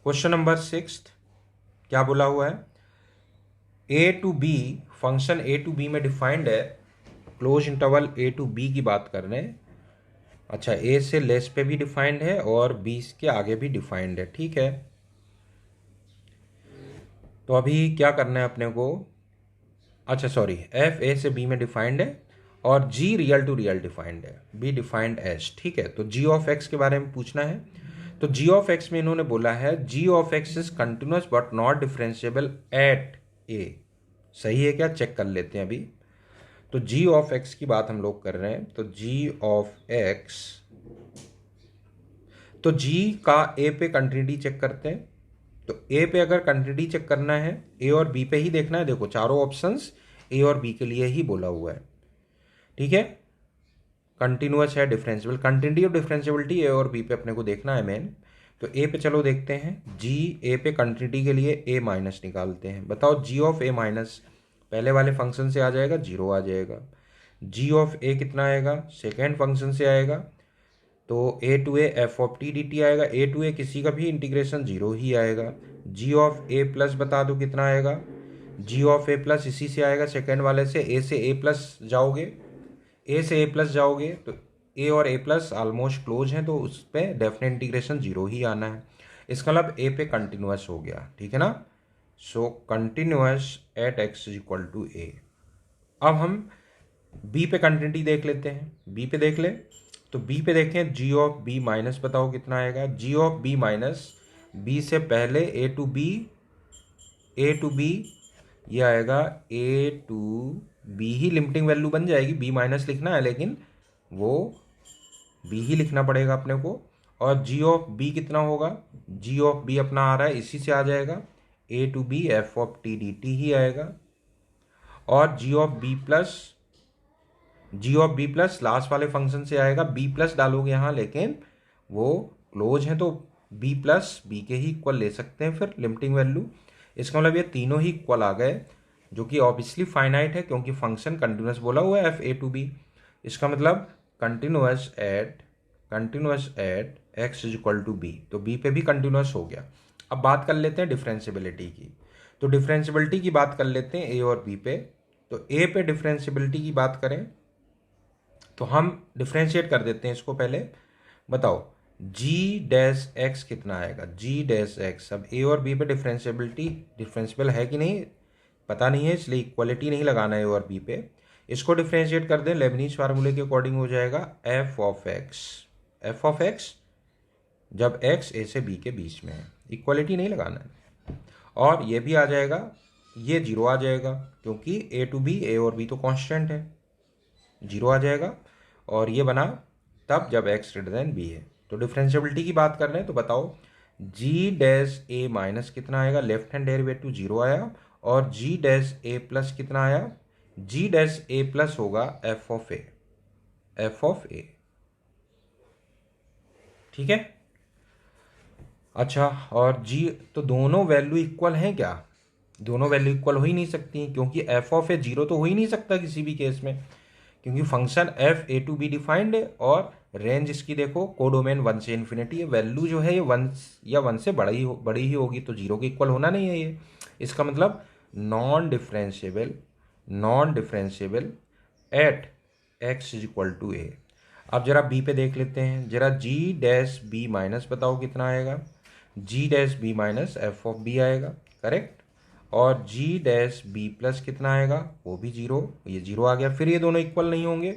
क्वेश्चन नंबर 6 क्या बोला हुआ है, A to B, function A to B में डिफाइंड है, close interval A to B की बात कर रहे हैं, अच्छा ए से लेस पे भी डिफाइंड है और बी के आगे भी डिफाइंड है, ठीक है। तो अभी क्या करना है अपने को, अच्छा सॉरी एफ ए से बी में डिफाइंड है और जी रियल टू रियल डिफाइंड है, बी डिफाइंड एज, ठीक है। तो जी ऑफ एक्स के बारे में पूछना है, तो जी ऑफ एक्स में इन्होंने बोला है G of x is continuous but not differentiable at A, सही है क्या, चेक कर लेते हैं अभी। तो जी ऑफ एक्स की बात हम लोग कर रहे हैं, तो जी ऑफ एक्स, तो जी का ए पे कंटिन्यूटी चेक करते हैं, तो ए पे अगर कंटिन्यूटी चेक करना है ए और बी पे ही देखना है, देखो चारों ऑप्शंस ए और बी के लिए ही बोला हुआ है, ठीक है, कंटिन्यूअस है डिफरेंशिएबल, कंटिन्यूटी और डिफरेंशिएबिलिटी ए और बी पे अपने को देखना है मेन। तो ए पे चलो देखते हैं, जी ए पे कंटिन्यूटी के लिए ए माइनस निकालते हैं, बताओ जी ऑफ ए माइनस पहले वाले फंक्शन से आ जाएगा 0 आ जाएगा, जी ऑफ ए कितना आएगा सेकेंड फंक्शन से आएगा, तो A to A F of T D T आएगा, ए टू ए किसी का भी इंटीग्रेशन 0 ही आएगा, जी ऑफ ए प्लस बता दो कितना आएगा, जी ऑफ ए प्लस इसी से आएगा सेकेंड वाले से, ए से ए प्लस जाओगे, ए से ए प्लस जाओगे तो ए और ए प्लस ऑलमोस्ट क्लोज हैं, तो उस पर डेफिनेट इंटीग्रेशन 0 ही आना है, इसका मतलब ए पे कंटिन्यूअस हो गया, ठीक है ना, so continuous at x is equal to a। अब हम b पे कंटिन्यूटी देख लेते हैं। b पे देख ले तो b पे देखें g ऑफ b माइनस, बताओ कितना आएगा। g of b minus, b से पहले a टू b ये आएगा a टू b ही लिमिटिंग वैल्यू बन जाएगी। b माइनस लिखना है लेकिन वो b ही लिखना पड़ेगा अपने को। और g ऑफ b कितना होगा, g ऑफ b अपना आ रहा है, इसी से आ जाएगा a to b f of t dt ही आएगा। और g of b plus last वाले फंक्शन से आएगा, b प्लस डालोगे यहाँ लेकिन वो क्लोज है तो b प्लस b के ही इक्वल ले सकते हैं फिर लिमिटिंग वैल्यू। इसका मतलब ये तीनों ही इक्वल आ गए, जो कि ऑब्वियसली फाइनाइट है क्योंकि फंक्शन कंटिन्यूअस बोला हुआ है f a टू b। इसका मतलब continuous at x is equal to b, तो b पे भी कंटिन्यूअस हो गया। अब बात कर लेते हैं डिफरेंशियबिलिटी की। तो डिफरेंशियबिलिटी की बात कर लेते हैं a और b पे। तो a पे डिफरेंशियबिलिटी की बात करें तो हम डिफरेंशिएट कर देते हैं इसको पहले। बताओ g डैश x कितना आएगा, g डैश x। अब a और b पे डिफरेंशियबल है कि नहीं पता नहीं है, इसलिए इक्वलिटी नहीं लगाना है a और b पे। इसको डिफरेंशिएट कर दें लेबनीज फार्मूले के अकॉर्डिंग हो जाएगा f ऑफ x जब x a से b के बीच में है, इक्वलिटी नहीं लगाना है। और ये भी आ जाएगा, ये जीरो आ जाएगा क्योंकि a टू b, a और b तो कांस्टेंट है, जीरो आ जाएगा। और ये बना तब जब x ग्रेटर देन b है। तो डिफरेंशियबिलिटी की बात कर रहे हैं तो बताओ g डैश a माइनस कितना आएगा, लेफ्ट हैंड डेरिवेटिव जीरो आया। और g डैश a प्लस कितना आया, g डैश a प्लस होगा f ऑफ a। ठीक है। अच्छा, और g तो दोनों वैल्यू इक्वल हैं क्या, दोनों वैल्यू इक्वल हो ही नहीं सकती क्योंकि f ऑफ a जीरो तो हो ही नहीं सकता किसी भी केस में, क्योंकि function f a to b defined है और रेंज इसकी देखो कोडोमेन 1 से इन्फिनिटी है। वैल्यू जो है ये 1 या 1 से बड़ी ही होगी, तो जीरो के इक्वल होना नहीं है ये। इसका मतलब non differentiable at x is equal to a। अब जरा b पे देख लेते हैं, जरा g डैश b माइनस बताओ कितना आएगा, g dash b minus f of b आएगा, करेक्ट। और g डैश b प्लस कितना आएगा, वो भी जीरो, ये जीरो आ गया। फिर ये दोनों इक्वल नहीं होंगे,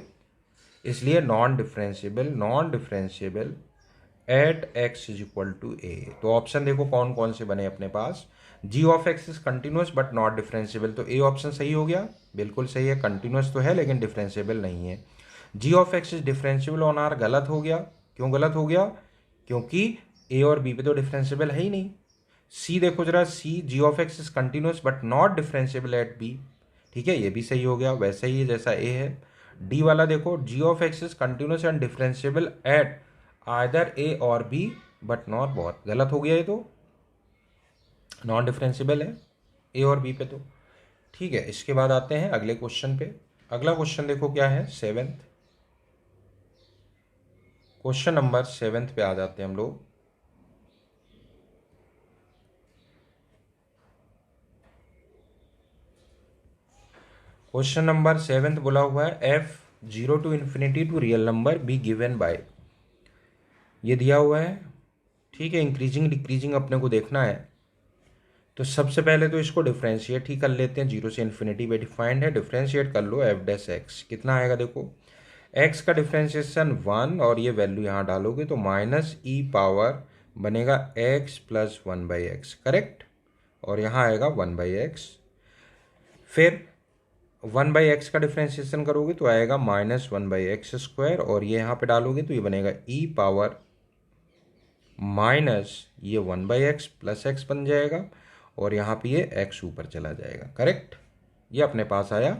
इसलिए non differentiable at x is equal to a। तो ऑप्शन देखो कौन कौन से बने अपने पास। g of x is continuous but not differentiable, तो a ऑप्शन सही हो गया, बिल्कुल सही है। कंटिन्यूस तो है लेकिन डिफरेंशिएबल नहीं है। g of x is differentiable on R गलत हो गया। क्यों गलत हो गया, क्योंकि a और b पे तो डिफरेंशिएबल है ही नहीं। c देखो जरा, c g of x is continuous but not differentiable eight b, ठीक है, ये भी सही हो गया, वैसा ही है जैसा a है। d वाला देखो, g of x is continuous and differentiable eight either a और b बट नॉट बोथ, गलत हो गया ये, तो नॉन डिफरेंशिएबल है a और b पे तो। ठीक है, इसके बाद आते हैं अगले क्वेश्चन पे। अगला क्वेश्चन देखो क्या है, सेवेंथ क्वेश्चन नंबर 7 पे आ जाते हैं हम लोग। क्वेश्चन नंबर 7 बोला हुआ है f 0 to infinity to real number be given by, ये दिया हुआ है। ठीक है, इंक्रीजिंग डिक्रीजिंग अपने को देखना है। तो सबसे पहले तो इसको डिफ्रेंशिएट ही कर लेते हैं, 0 से इन्फिनिटी पे डिफाइंड है, डिफ्रेंशिएट कर लो f डैश x कितना आएगा। देखो x का डिफ्रेंशिएशन 1 और ये वैल्यू यहाँ डालोगे तो माइनस ई पावर बनेगा x प्लस 1/x, करेक्ट। और यहाँ आएगा 1/x। फिर 1/x का डिफ्रेंशिएशन करोगे तो आएगा माइनस 1/x², और ये यहाँ पे डालोगे तो ये बनेगा ई पावर माइनस ये 1/x प्लस x बन जाएगा, और यहाँ पे ये x ऊपर चला जाएगा, करेक्ट। ये अपने पास आया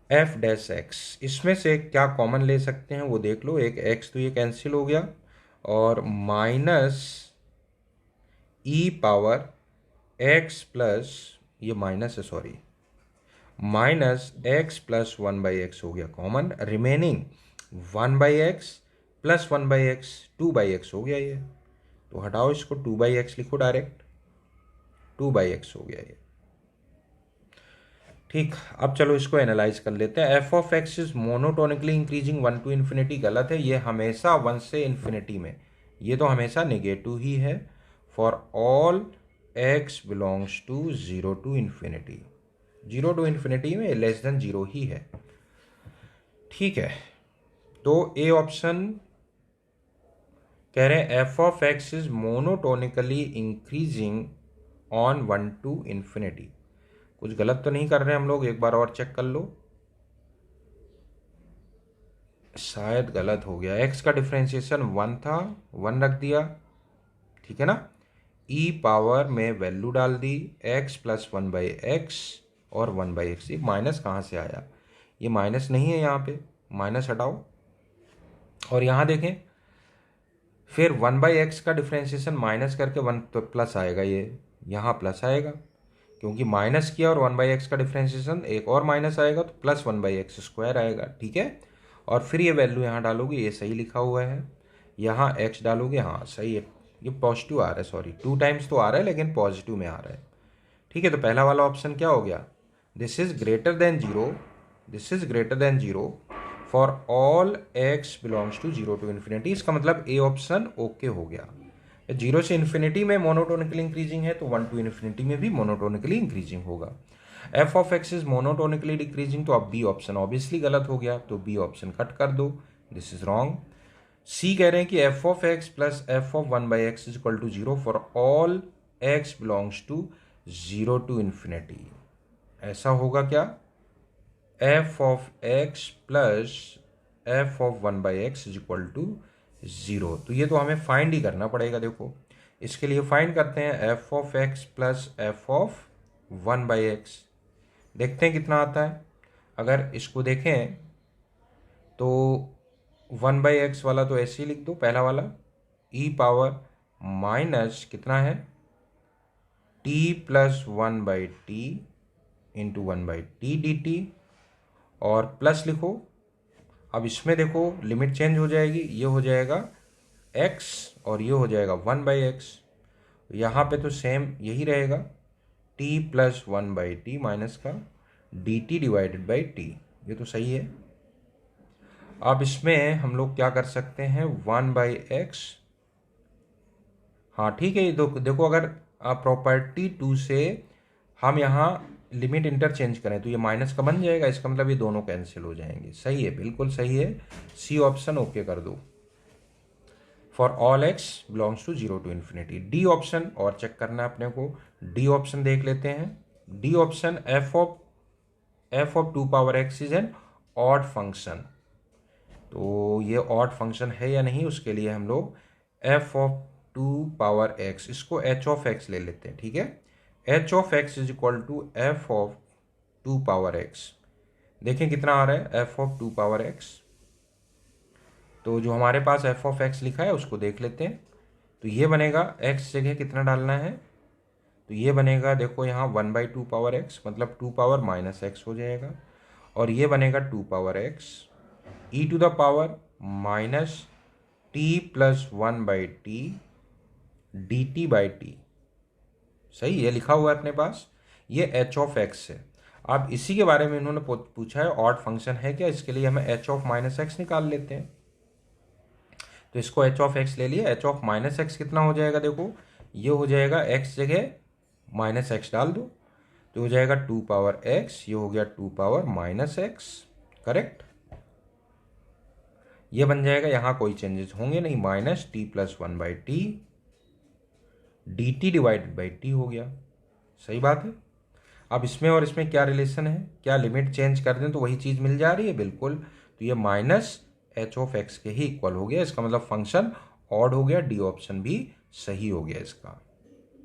f डैश x। इसमें से क्या कॉमन ले सकते हैं वो देख लो, एक x तो ये कैंसिल हो गया, और माइनस ई पावर x प्लस, ये माइनस है sorry, minus x plus 1/x हो गया common, remaining 1/x plus 1/x 2/x हो गया ये, तो हटाओ इसको, 2/x लिखो डायरेक्ट, 2/x हो गया ये। ठीक, अब चलो इसको एनालाइज कर लेते हैं। f of x is monotonically increasing 1 to infinity, गलत है, ये हमेशा 1 से इन्फिनिटी में, ये तो हमेशा नेगेटिव ही है for all x belongs to 0 to infinity, 0 to infinity में लेस देन 0 ही है। ठीक है, तो ए ऑप्शन कह रहे हैं f of x is monotonically increasing on 1 to infinity. कुछ गलत तो नहीं कर रहे हम लोग, एक बार और चेक कर लो, शायद गलत हो गया। एक्स का डिफ्रेंशिएशन 1 था, 1 रख दिया, ठीक है ना, ई पावर में वैल्यू डाल दी x प्लस 1/x और 1/x। ये माइनस कहाँ से आया, ये माइनस नहीं है, यहाँ पे माइनस हटाओ और यहाँ देखें फिर 1/x का डिफ्रेंशिएशन माइनस करके 1 तो प्लस आएगा, ये यहाँ प्लस आएगा क्योंकि माइनस किया, और 1/x का डिफ्रेंशिएशन एक और माइनस आएगा तो प्लस 1/x² आएगा। ठीक है, और फिर ये वैल्यू यहाँ डालोगे, ये सही लिखा हुआ है, यहाँ x डालोगे, हाँ सही है, ये पॉजिटिव आ रहा है, सॉरी 2 टाइम्स तो आ रहा है लेकिन पॉजिटिव में आ रहा है। ठीक है, तो पहला वाला ऑप्शन क्या हो गया, this is greater than 0, this is greater than 0 for all x belongs to 0 to infinity. इसका मतलब ए ऑप्शन ओके हो गया। 0 से इन्फिनिटी में मोनोटोनिकली इंक्रीजिंग है तो 1 टू इन्फिनिटी में भी मोनोटोनिकली इंक्रीजिंग होगा। F of x is monotonically decreasing, तो अब बी ऑप्शन ऑब्वियसली गलत हो गया, तो बी ऑप्शन कट कर दो, दिस इज रॉन्ग। सी कह रहे हैं कि f of x plus f of 1/x is equal to 0 for all x belongs to 0 to infinity. ऐसा होगा क्या, f of x plus f of 1/x is equal to 0। तो ये तो हमें फाइंड ही करना पड़ेगा। देखो इसके लिए फाइंड करते हैं f of x plus f of 1/x, देखते हैं कितना आता है। अगर इसको देखें तो 1/x वाला तो ऐसे ही लिख दो, पहला वाला ई पावर माइनस कितना है t plus 1/t into 1/t dt, और प्लस लिखो। अब इसमें देखो लिमिट चेंज हो जाएगी, ये हो जाएगा x और ये हो जाएगा 1/x, यहाँ पे तो सेम यही रहेगा, t प्लस 1/t माइनस का dt डिवाइडेड बाई t, ये तो सही है। अब इसमें हम लोग क्या कर सकते हैं, 1/x, हाँ ठीक है, देखो अगर प्रॉपर्टी 2 से हम यहाँ लिमिट इंटरचेंज करें तो ये माइनस का बन जाएगा, इसका मतलब ये दोनों कैंसिल हो जाएंगे। सही है, बिल्कुल सही है, सी ऑप्शन ओके कर दो, for all x belongs to 0 to infinity. D option और चेक करना है अपने को, डी ऑप्शन देख लेते हैं। D option f of 2 power x is an odd function, तो ये ऑड फंक्शन है या नहीं उसके लिए हम लोग एफ ऑफ 2 पावर एक्स, इसको एच ऑफ एक्स ले लेते हैं। ठीक है, H of x is equal to f of 2 power x, देखें कितना आ रहा है एफ ऑफ 2 पावर एक्स, तो जो हमारे पास एफ ऑफ एक्स लिखा है उसको देख लेते हैं। तो ये बनेगा एक्स जगह कितना डालना है, तो ये बनेगा देखो यहाँ 1/2 पावर एक्स, मतलब 2 पावर माइनस एक्स हो जाएगा, और ये बनेगा 2 power x e to the power minus t plus 1/t dt by t. सही, ये लिखा हुआ है अपने पास, ये एच ऑफ एक्स है। अब इसी के बारे में इन्होंने पूछा है ऑड फंक्शन है क्या, इसके लिए हमें एच ऑफ माइनस एक्स निकाल लेते हैं। तो इसको एच ऑफ एक्स ले लिया, एच ऑफ माइनस एक्स कितना हो जाएगा, देखो ये हो जाएगा एक्स जगह माइनस एक्स डाल दो, तो हो जाएगा 2 पावर एक्स, ये हो गया 2 पावर माइनस एक्स, करेक्ट। ये बन जाएगा, यहाँ कोई चेंजेस होंगे नहीं, minus t plus 1/t dt divided by T हो गया। सही बात है। अब इसमें और इसमें क्या रिलेशन है, क्या लिमिट चेंज कर दें तो वही चीज़ मिल जा रही है, बिल्कुल। तो ये माइनस एच ऑफ एक्स के ही इक्वल हो गया, इसका मतलब फंक्शन ऑड हो गया, डी ऑप्शन भी सही हो गया इसका।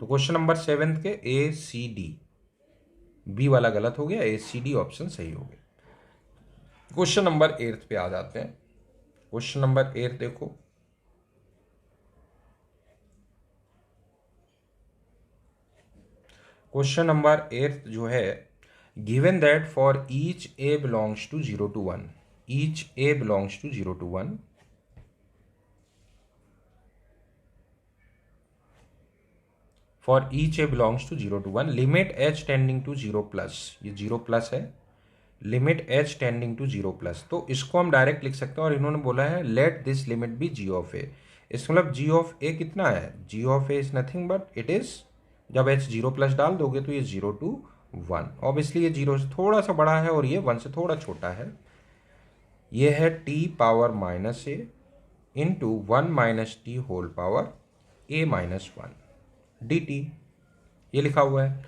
तो क्वेश्चन नंबर 7 के ए सी डी, बी वाला गलत हो गया, ए सी डी ऑप्शन सही हो गया। क्वेश्चन नंबर 8 पे आ जाते हैं। क्वेश्चन नंबर 8 देखो, क्वेश्चन नंबर 8 जो है, given that for each a belongs to 0 to 1, each a belongs to 0 to 1, for each a belongs to 0 to 1 limit h tending to 0 plus, ये 0 प्लस है, limit h tending to 0 plus, तो इसको हम direct लिख सकते हैं। और इन्होंने बोला है let this limit be G of A, इसका मतलब जी ऑफ ए कितना है, G of A is nothing but it is जब h 0 प्लस डाल दोगे तो ये 0 to 1, ऑब्वियसली ये 0 से थोड़ा सा बड़ा है और ये 1 से थोड़ा छोटा है। ये है t power minus a into 1 minus t whole power a minus 1 dt, ये लिखा हुआ है।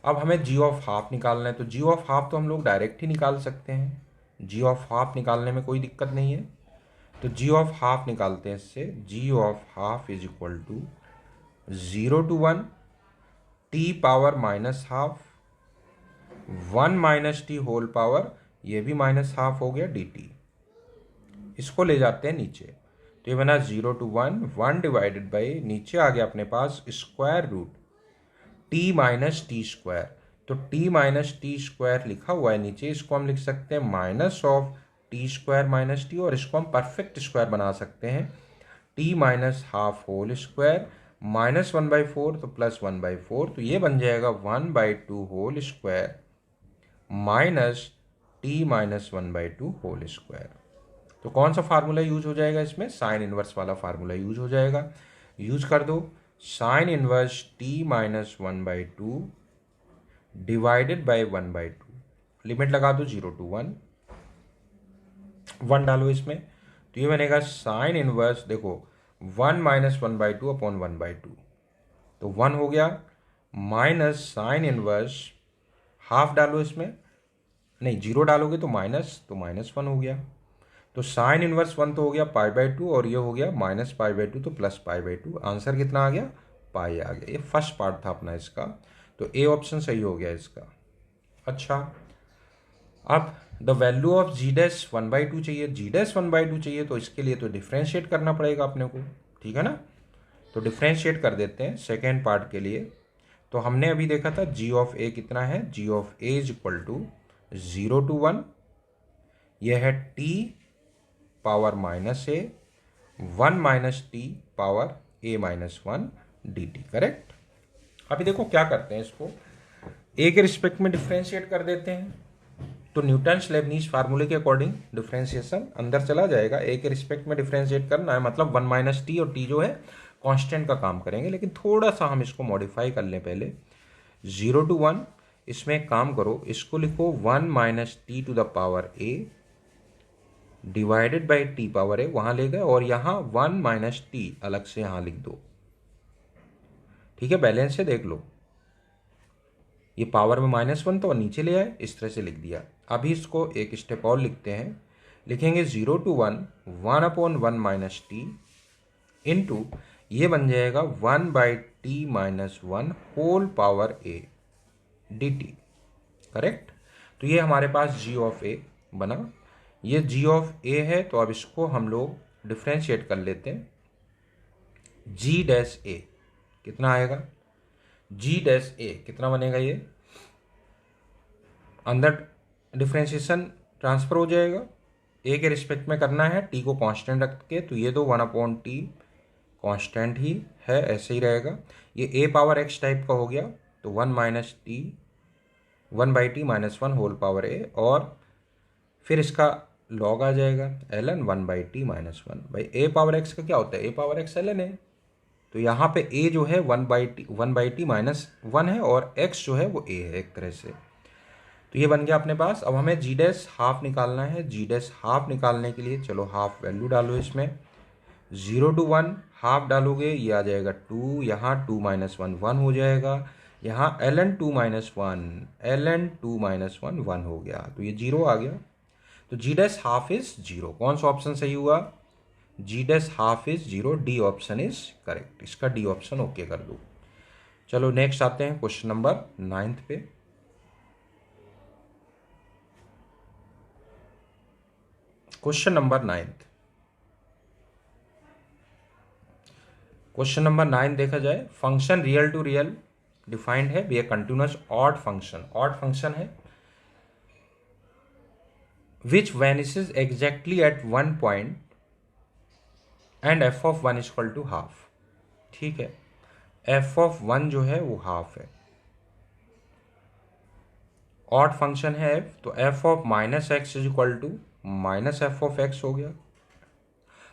अब हमें g ऑफ हाफ निकालना है, तो g ऑफ हाफ तो हम लोग डायरेक्ट ही निकाल सकते हैं, g ऑफ हाफ निकालने में कोई दिक्कत नहीं है। तो g ऑफ हाफ निकालते हैं इससे, g of half is equal to 0 to 1 t power minus half 1 minus t whole power, ये भी माइनस हाफ हो गया dt। इसको ले जाते हैं नीचे, तो ये बना 0 to 1, 1 डिवाइडेड बाई नीचे आ गया अपने पास square root t minus T square. तो t माइनस टी स्क्वायर लिखा हुआ है नीचे, इसको हम लिख सकते हैं minus of T square minus T, और इसको हम परफेक्ट स्क्वायर बना सकते हैं t minus half whole square minus 1/4 तो प्लस 1/4, तो ये बन जाएगा 1/2 whole square minus t minus 1/2 whole square. तो कौन सा फार्मूला यूज हो जाएगा इसमें? साइन इनवर्स वाला फार्मूला यूज हो जाएगा। यूज कर दो, sign inverse t minus 1/2 divided by 1/2, limit लगा दो 0 to 1, 1 डालो इसमें, तो ये बनेगा साइन इनवर्स, देखो 1 माइनस 1/2 अपॉन 1/2, तो 1 हो गया, माइनस साइन इनवर्स हाफ डालो इसमें, नहीं 0 डालोगे तो माइनस 1 हो गया, तो साइन इनवर्स 1 तो हो गया π/2 और ये हो गया माइनस π/2 तो प्लस π/2। आंसर कितना आ गया? पाई आ गया। ये फर्स्ट पार्ट था अपना इसका, तो ए ऑप्शन सही हो गया इसका। अच्छा, अब the value of g dash 1/2 चाहिए, जी डैश 1/2 चाहिए, तो इसके लिए तो डिफ्रेंशिएट करना पड़ेगा अपने को, ठीक है ना। तो डिफ्रेंशिएट कर देते हैं सेकेंड पार्ट के लिए। तो हमने अभी देखा था जी ऑफ ए कितना है, G of A is equal to 0 to 1, यह है T power minus A 1 minus T power A minus 1 D T, correct. अभी देखो क्या करते हैं, इसको ए के रिस्पेक्ट में डिफ्रेंशिएट कर देते हैं, तो न्यूटन्स लेबनीज फार्मूले के अकॉर्डिंग डिफ्रेंशिएशन अंदर चला जाएगा। ए के रिस्पेक्ट में डिफ्रेंशिएट करना है, मतलब 1 माइनस टी, और टी जो है कांस्टेंट का काम करेंगे, लेकिन थोड़ा सा हम इसको मॉडिफाई कर लें पहले। 0 to 1, इसमें एक काम करो, इसको लिखो 1 minus T to the power A divided by T power A, वहां ले गए, और यहां 1 माइनस टी अलग से यहां लिख दो, ठीक है। बैलेंस से देख लो, ये पावर में -1 तो नीचे ले आए, इस तरह से लिख दिया। अभी इसको एक स्टेप और लिखते हैं, लिखेंगे 0 to 1 1/1 माइनस टी इंटू, ये बन जाएगा 1/t minus 1 whole power a d T, correct. तो ये हमारे पास g ऑफ ए बना। ये g ऑफ ए है, तो अब इसको हम लोग डिफ्रेंशिएट कर लेते हैं। g डैश ए कितना आएगा, g डैश ए कितना बनेगा, ये अंदर डिफ्रेंशिएशन ट्रांसफर हो जाएगा, ए के रिस्पेक्ट में करना है, टी को कांस्टेंट रख के, तो ये तो 1/t कांस्टेंट ही है, ऐसे ही रहेगा। ये a पावर x टाइप का हो गया, तो 1 minus t 1/t minus 1 whole power a, और फिर इसका लॉग आ जाएगा ln 1/t माइनस 1 भाई a पावर x का क्या होता है, a पावर x ln है, तो यहाँ पे a जो है 1/t माइनस 1 है, और x जो है वो a है एक तरह से। तो ये बन गया अपने पास। अब हमें जी डैश हाफ निकालना है। जी डैश हाफ निकालने के लिए चलो हाफ वैल्यू डालो इसमें, 0 to 1 हाफ डालोगे, ये आ जाएगा 2, यहाँ 2 माइनस 1 1 हो जाएगा, यहाँ ln 2 माइनस 1 ln 2 माइनस 1 1 हो गया, तो ये 0 आ गया। तो जी डैश हाफ इज 0, कौन सा ऑप्शन सही हुआ, G dash half is 0, D option is correct. इसका डी ऑप्शन ओके कर दो। चलो नेक्स्ट आते हैं क्वेश्चन नंबर 9 पे। क्वेश्चन नंबर 9, क्वेश्चन नंबर 9 देखा जाए, function real to real defined है, ये कंटिन्यूअस ऑड फंक्शन है, which vanishes exactly at 1 point and f of 1 is equal to half, ठीक है। f ऑफ 1 जो है वो हाफ है, ऑड फंक्शन है f, तो f of minus x is equal to minus f of x हो गया।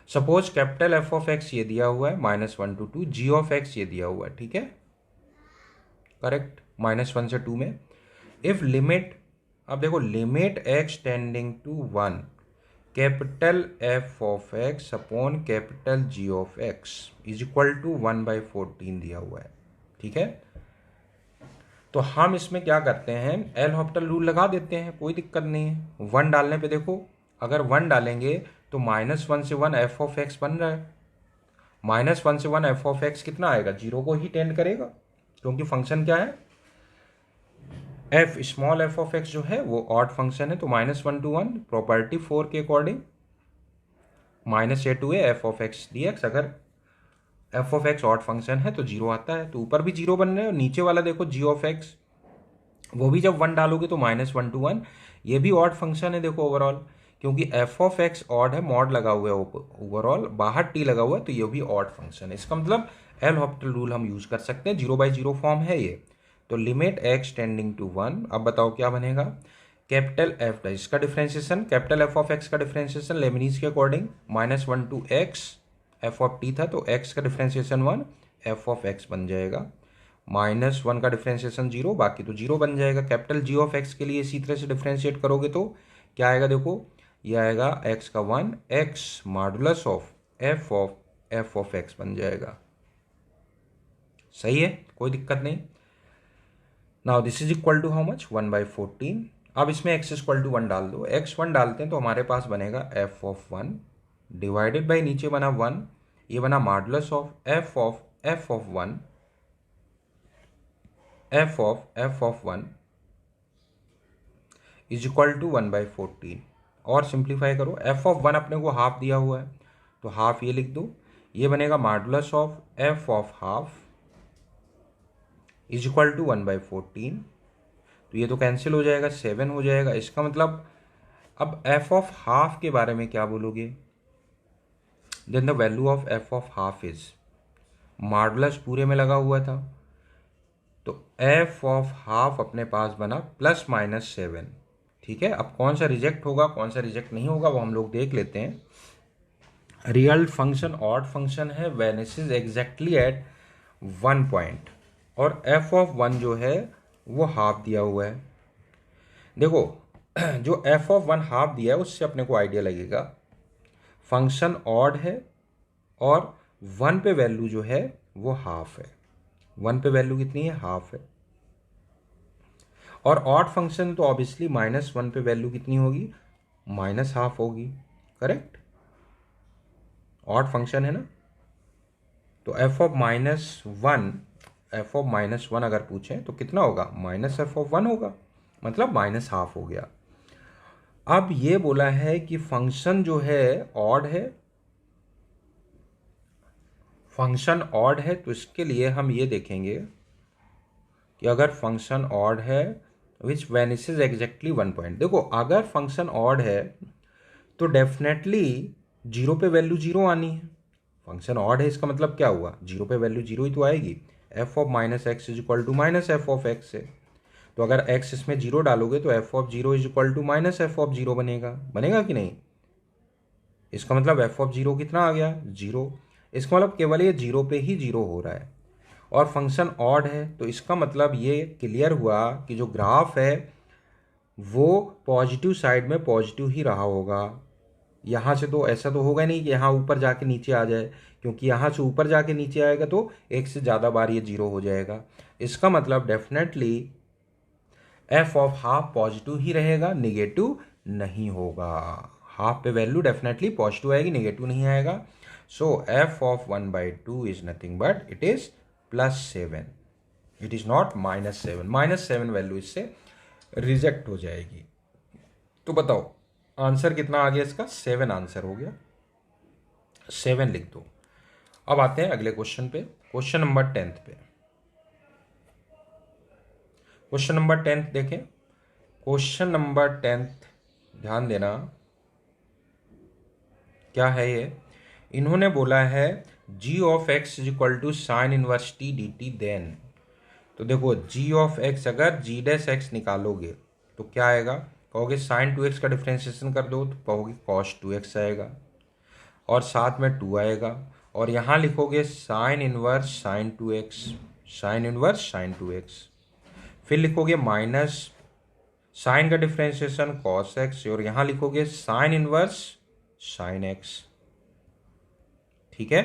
Suppose capital f of x ये दिया हुआ है -1 to 2, g ऑफ x ये दिया हुआ है, ठीक है। करेक्ट, -1 से 2 में। इफ लिमिट, अब देखो limit x tending to 1 capital f of x upon capital g of x is equal to 1/14 दिया हुआ है, ठीक है। तो हम इसमें क्या करते हैं, एल हॉपिटल रूल लगा देते हैं, कोई दिक्कत नहीं है। 1 डालने पे देखो, अगर 1 डालेंगे तो -1 से 1 एफ ऑफ एक्स बन रहा है। -1 से 1 एफ ऑफ एक्स कितना आएगा, 0 को ही टेंड करेगा, क्योंकि फंक्शन क्या है, F small F of x जो है वो ऑड फंक्शन है। तो -1 to 1 प्रॉपर्टी 4 के according -a to a F of X D X, अगर F of X odd function है तो 0 आता है। तो ऊपर भी 0 बन रहे हैं और नीचे वाला देखो जी ऑफ एक्स, वो भी जब 1 डालोगे तो -1 to 1, ये भी ऑड फंक्शन है देखो ओवरऑल, क्योंकि एफ ऑफ एक्स ऑड है, मॉड लगा हुआ है ओवरऑल, बाहर टी लगा हुआ है, तो ये भी ऑड फंक्शन है। इसका मतलब एल हॉपिटल रूल हम यूज कर सकते हैं, 0/0 फॉर्म है ये। तो लिमिट x टेंडिंग टू 1, अब बताओ क्या बनेगा, कैपिटल एफ, इसका differentiation, capital F of x का डिफरेंशिएशन लेबनीज के according -1 to x, F of T था तो x का डिफरेंशिएशन 1, एफ ऑफ एक्स बन जाएगा, -1 का डिफरेंशिएशन 0, बाकी तो 0 बन जाएगा। कैपिटल जी ऑफ एक्स के लिए इसी तरह से डिफरेंशिएट करोगे तो क्या आएगा, देखो ये आएगा x का 1, x modulus of f of x बन जाएगा। सही है, कोई दिक्कत नहीं। Now this is equal to how much, 1/14। अब इसमें x इक्वल टू 1 डाल दो, x1 डालते हैं तो हमारे पास बनेगा f ऑफ 1 डिवाइडेड बाई नीचे बना 1, ये बना modulus of f of 1, f of 1 is equal to 1/14। और सिंप्लीफाई करो, f ऑफ 1 अपने को हाफ दिया हुआ है तो हाफ ये लिख दो, ये बनेगा modulus of f of half is equal to 1/14। तो ये तो कैंसिल हो जाएगा, 7 हो जाएगा। इसका मतलब अब f ऑफ हाफ के बारे में क्या बोलोगे, then the value of f of half is, modulus पूरे में लगा हुआ था तो f ऑफ हाफ अपने पास बना +-7, ठीक है। अब कौन सा रिजेक्ट होगा कौन सा रिजेक्ट नहीं होगा वो हम लोग देख लेते हैं। रियल फंक्शन ऑड फंक्शन है when it is exactly at 1 point, और f ऑफ 1 जो है वो हाफ दिया हुआ है। देखो जो f ऑफ 1 हाफ दिया है उससे अपने को आइडिया लगेगा फंक्शन ऑड है और 1 पे वैल्यू जो है वो हाफ है। 1 पे वैल्यू कितनी है, हाफ है। और ऑड फंक्शन तो ऑब्वियसली -1 पे वैल्यू कितनी होगी, -हाफ होगी, करेक्ट। ऑड फंक्शन है ना, तो f ऑफ -1 अगर पूछें तो कितना होगा, -f ऑफ 1 होगा, मतलब -हाफ हो गया। अब ये बोला है कि फंक्शन जो है ऑड है, फंक्शन ऑड है तो इसके लिए हम ये देखेंगे कि अगर फंक्शन ऑड है विच वैनिसेस एग्जैक्टली 1 पॉइंट। देखो अगर फंक्शन ऑड है तो डेफिनेटली 0 पे वैल्यू 0 आनी है। फंक्शन ऑड है इसका मतलब क्या हुआ, 0 पे वैल्यू 0 ही तो आएगी। f of -x is equal to -f of x है, तो अगर x इसमें 0 डालोगे तो f of 0 is equal to -f of 0 बनेगा, बनेगा कि नहीं। इसका मतलब f ऑफ 0 कितना आ गया, 0। इसका मतलब केवल ये 0 पे ही 0 हो रहा है और फंक्शन ऑड है, तो इसका मतलब ये क्लियर हुआ कि जो ग्राफ है वो पॉजिटिव साइड में पॉजिटिव ही रहा होगा। यहाँ से तो ऐसा तो होगा नहीं कि यहाँ ऊपर जाके नीचे आ जाए, क्योंकि यहाँ से ऊपर जाके नीचे आएगा तो एक से ज़्यादा बार ये 0 हो जाएगा। इसका मतलब definitely f of half positive ही रहेगा, निगेटिव नहीं होगा। हाफ पे वैल्यू डेफिनेटली पॉजिटिव आएगी, निगेटिव नहीं आएगा। So f of 1/2 is nothing but it is +7, it is not -7। -7 value इससे रिजेक्ट हो जाएगी। तो बताओ आंसर कितना आ गया इसका, 7 आंसर हो गया, 7 लिख दो। अब आते हैं अगले क्वेश्चन पे, क्वेश्चन नंबर 10 पे। क्वेश्चन नंबर 10 देखें, क्वेश्चन नंबर 10 ध्यान देना क्या है ये। इन्होंने बोला है g of x is equal to sine inverse t dt then. तो देखो g ऑफ x अगर g डैश x निकालोगे तो क्या आएगा, कहोगे साइन 2x का डिफ्रेंशिएशन कर दो तो कहोगे cos 2x आएगा और साथ में 2 आएगा, और यहाँ लिखोगे sine inverse sine 2x, sine inverse sine 2x। फिर लिखोगे माइनस साइन का डिफ्रेंशिएशन कॉस एक्स, और यहां लिखोगे साइन इनवर्स साइन एक्स। ठीक है,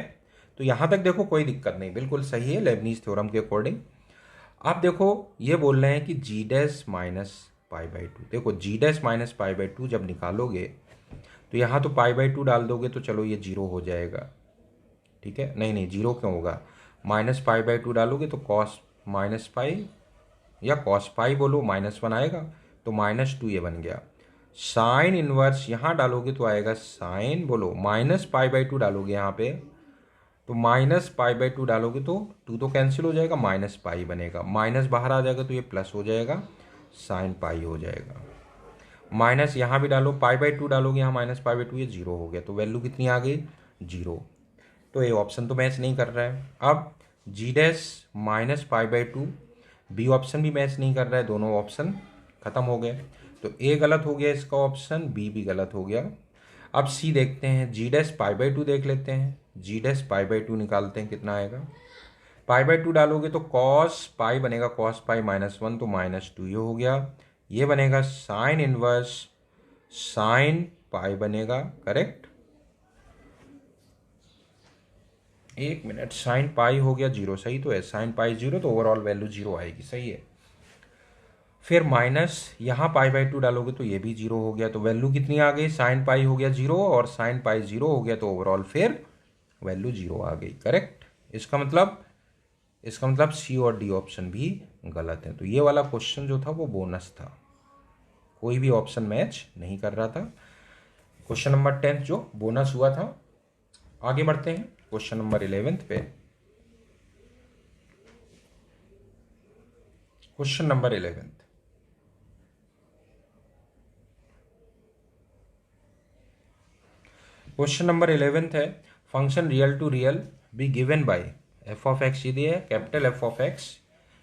तो यहां तक देखो कोई दिक्कत नहीं, बिल्कुल सही है लेबनीज थ्योरम के अकॉर्डिंग। आप देखो ये बोल रहे हैं कि G dash minus pi by two. देखो G dash minus pi by two जब निकालोगे तो यहाँ तो पाई बाई टू डाल दोगे तो चलो ये जीरो हो जाएगा। ठीक है, नहीं नहीं जीरो क्यों होगा, माइनस पाई बाई टू डालोगे तो कॉस माइनस पाई या कॉस पाई बोलो माइनस वन आएगा, तो माइनस टू ये बन गया। साइन इनवर्स यहाँ डालोगे तो आएगा साइन बोलो माइनस पाई बाई टू डालोगे यहाँ पे तो माइनस पाई बाई टू डालोगे तो टू तो कैंसिल हो जाएगा, माइनस पाई बनेगा, माइनस बाहर आ जाएगा तो ये प्लस हो जाएगा, साइन पाई हो जाएगा। माइनस यहाँ भी डालो, पाई बाई टू डालोगे यहाँ माइनस पाई बाई टू, ये जीरो हो गया, तो वैल्यू कितनी आ गई, जीरो। तो ये ऑप्शन तो मैच नहीं कर रहा है। अब G dash minus pi by two, B option भी मैच नहीं कर रहा है, दोनों ऑप्शन खत्म हो गए। तो ए गलत हो गया इसका ऑप्शन, बी भी गलत हो गया। अब सी देखते हैं, जी डैश पाई बाई टू देख लेते हैं, जी डैश पाई बाई टू निकालते हैं कितना आएगा। पाई बाई टू डालोगे तो कॉस पाई बनेगा, कॉस पाई माइनस वन तो माइनस टू ये हो गया। ये बनेगा साइन इनवर्स साइन पाई बनेगा, करेक्ट। एक मिनट, साइन पाई हो गया जीरो, सही तो है, साइन पाई जीरो तो ओवरऑल वैल्यू जीरो आएगी, सही है। फिर माइनस यहाँ पाई बाई टू डालोगे तो ये भी जीरो हो गया, तो वैल्यू कितनी आ गई, साइन पाई हो गया जीरो और साइन पाई जीरो हो गया, तो ओवरऑल फिर वैल्यू जीरो आ गई, करेक्ट। इसका मतलब सी और डी ऑप्शन भी गलत है। तो ये वाला क्वेश्चन जो था वो बोनस था, कोई भी ऑप्शन मैच नहीं कर रहा था। क्वेश्चन नंबर 10 जो बोनस हुआ था। आगे बढ़ते हैं क्वेश्चन नंबर 11 पे। क्वेश्चन नंबर 11, क्वेश्चन नंबर 11 है, function real to real be given by f of x, ये दिया है कैपिटल एफ ऑफ एक्स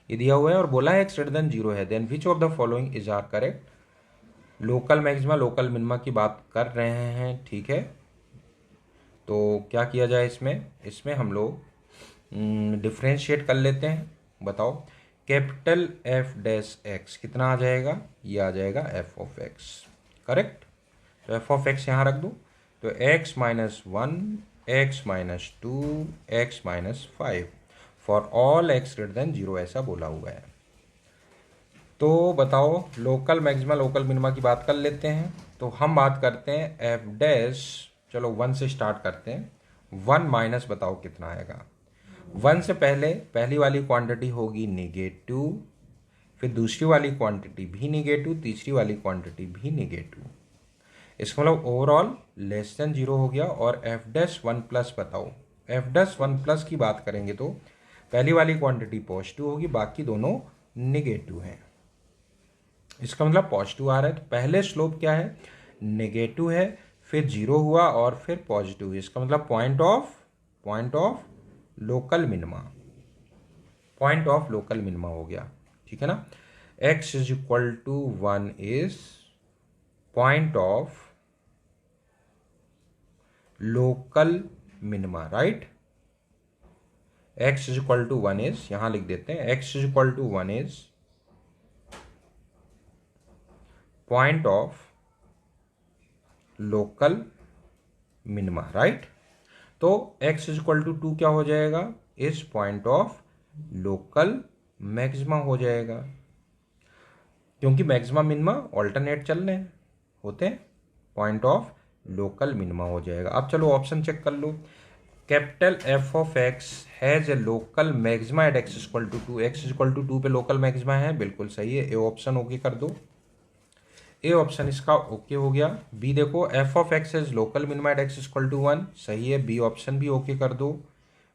ये दिया हुआ है, और बोला है एक्स ग्रेटर देन जीरो है, then which of the following is are correct. Local maxima local minima की बात कर रहे हैं, ठीक है। तो क्या किया जाए इसमें हम लोग डिफ्रेंशिएट कर लेते हैं। बताओ, कैपिटल एफ डैश एक्स कितना आ जाएगा, ये आ जाएगा एफ ऑफ एक्स, करेक्ट। तो एफ ऑफ एक्स यहाँ रख दो, तो x minus one, x minus two, x minus five for all x greater than zero, ऐसा बोला हुआ है। तो बताओ लोकल मैक्सिमा लोकल मिनिमा की बात कर लेते हैं। तो हम बात करते हैं एफ डैश, चलो वन से स्टार्ट करते हैं। वन माइनस बताओ कितना आएगा। वन से पहले पहली वाली क्वांटिटी होगी निगेटिव, फिर दूसरी वाली क्वांटिटी भी निगेटिव, तीसरी वाली क्वांटिटी भी निगेटिव। इसका मतलब ओवरऑल लेस देन जीरो हो गया। और एफ डैश वन प्लस बताओ, एफ डैश वन प्लस की बात करेंगे तो पहली वाली क्वांटिटी पॉजिटिव होगी, बाकी दोनों निगेटिव हैं। इसका मतलब पॉजिटिव आ रहा है, तो पहले स्लोप क्या है, नेगेटिव है, फिर जीरो हुआ और फिर पॉजिटिव। इसका मतलब point of local minima, point of local minima हो गया, ठीक है ना। x is equal to one is point of local minima, right. x is equal to one is, यहां लिख देते हैं x is equal to one is point of local minima, right. तो x is equal to two क्या हो जाएगा, इस point of local maxima हो जाएगा, क्योंकि मैक्सिमा मिनिमा ऑल्टरनेट चल रहे हैं होते हैं, पॉइंट ऑफ लोकल मिनिमा हो जाएगा। अब चलो ऑप्शन चेक कर लो। Capital F of x has a local maxima at x equal to two, X equal to two पे लोकल मैक्सिमा है, बिल्कुल सही है, ए ऑप्शन ओके कर दो, ए ऑप्शन इसका ओके हो गया। बी देखो, f of x is local minima at x equal to one, सही है, बी ऑप्शन भी ओके कर दो,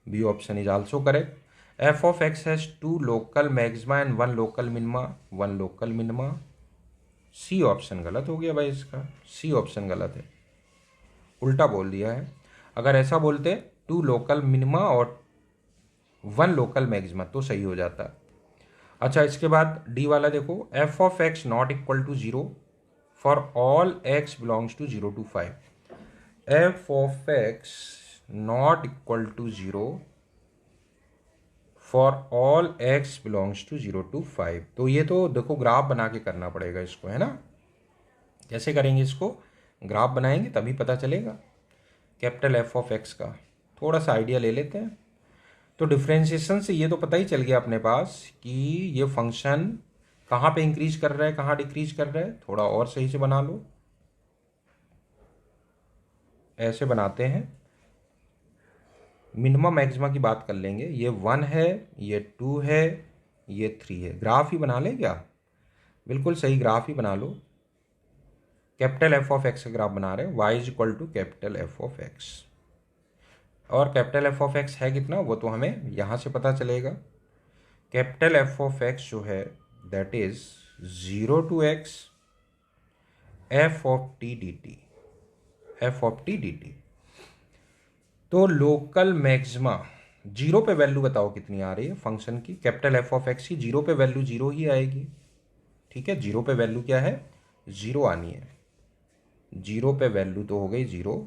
b option is also correct. F of x has two local maxima and one local minima, one local minima, c option गलत हो गया भाई, इसका सी ऑप्शन गलत है, उल्टा बोल दिया है। अगर ऐसा बोलते टू लोकल मिनिमा और वन लोकल मैक्सिमा तो सही हो जाता। अच्छा, इसके बाद डी वाला देखो, f of x not equal to zero for all x belongs to zero to five, f of x not equal to zero for all x belongs to 0 to 5। तो ये तो देखो ग्राफ बना के करना पड़ेगा इसको, है ना। कैसे करेंगे इसको, ग्राफ बनाएंगे तभी पता चलेगा कैपिटल एफ ऑफ एक्स का। थोड़ा सा आइडिया ले लेते हैं। तो डिफ्रेंशिएशन से ये तो पता ही चल गया अपने पास कि ये फंक्शन कहाँ पे इंक्रीज कर रहा है, कहाँ डिक्रीज कर रहा है। थोड़ा और सही से बना लो, ऐसे बनाते हैं। मिनिमम मैक्सिमा की बात कर लेंगे। ये 1 है, ये 2 है, ये 3 है। ग्राफ ही बना ले क्या, बिल्कुल सही ग्राफ ही बना लो। कैपिटल एफ ऑफ एक्स का ग्राफ बना रहे हैं, y is equal to capital F of x. और कैपिटल एफ ऑफ एक्स है कितना, वो तो हमें यहाँ से पता चलेगा। कैपिटल एफ ऑफ एक्स जो है that is 0 to x F of T D T, F of T D T. तो लोकल मैक्सिमा 0 पे वैल्यू बताओ कितनी आ रही है फंक्शन की, कैपिटल एफ ऑफ एक्स की 0 पे वैल्यू 0 ही आएगी। ठीक है, 0 पे वैल्यू क्या है, 0 आनी है। 0 पे वैल्यू तो हो गई 0,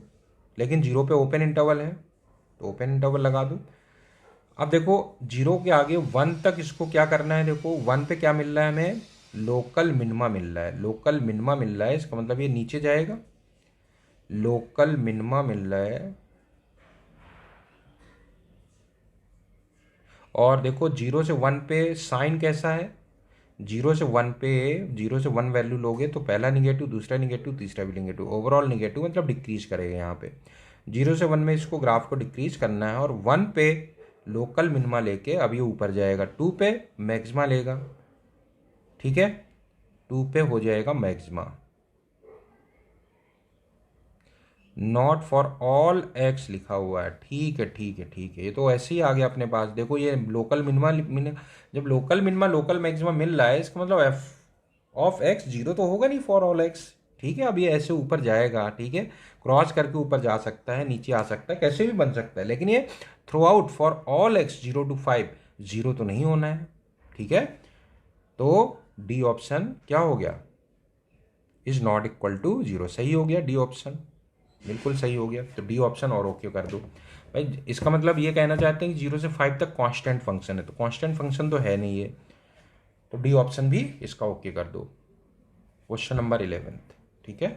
लेकिन 0 पे ओपन इंटरवल है तो ओपन इंटरवल लगा दो। अब देखो 0 के आगे 1 तक इसको क्या करना है, देखो 1 पे क्या मिल रहा है हमें, लोकल मिनिमा मिल रहा है। लोकल मिनिमा मिल रहा है, इसका मतलब ये नीचे जाएगा। लोकल मिनिमा मिल रहा है। और देखो 0 से 1 पे साइन कैसा है, 0 से 1 पे 0 से 1 वैल्यू लोगे तो पहला निगेटिव, दूसरा निगेटिव, तीसरा भी निगेटिव, ओवरऑल निगेटिव मतलब डिक्रीज करेगा। यहाँ पे 0 से 1 में इसको ग्राफ को डिक्रीज करना है और 1 पे लोकल मिनिमा लेके अब ये ऊपर जाएगा, 2 पे मैक्सिमा लेगा। ठीक है, 2 पे हो जाएगा maxima. Not for all x लिखा हुआ है। ठीक है ठीक है ठीक है, ये तो ऐसे ही आ गया अपने पास। देखो ये लोकल मिनिमा, जब लोकल मिनिमा लोकल मैक्सिमा मिल रहा है इसका मतलब एफ ऑफ एक्स 0 तो होगा नहीं फॉर ऑल एक्स। ठीक है, अब ये ऐसे ऊपर जाएगा। ठीक है, क्रॉस करके ऊपर जा सकता है, नीचे आ सकता है, कैसे भी बन सकता है, लेकिन ये through out for all x 0 to 5 0 तो नहीं होना है। ठीक है, तो डी ऑप्शन क्या हो गया, इज नॉट इक्वल टू 0। सही हो गया, डी ऑप्शन बिल्कुल सही हो गया। तो डी ऑप्शन और ओके कर दो भाई। इसका मतलब ये कहना चाहते हैं कि 0 से 5 तक कांस्टेंट फंक्शन है, तो कांस्टेंट फंक्शन तो है नहीं ये, तो डी ऑप्शन भी इसका ओके कर दो। Question number 11। ठीक है।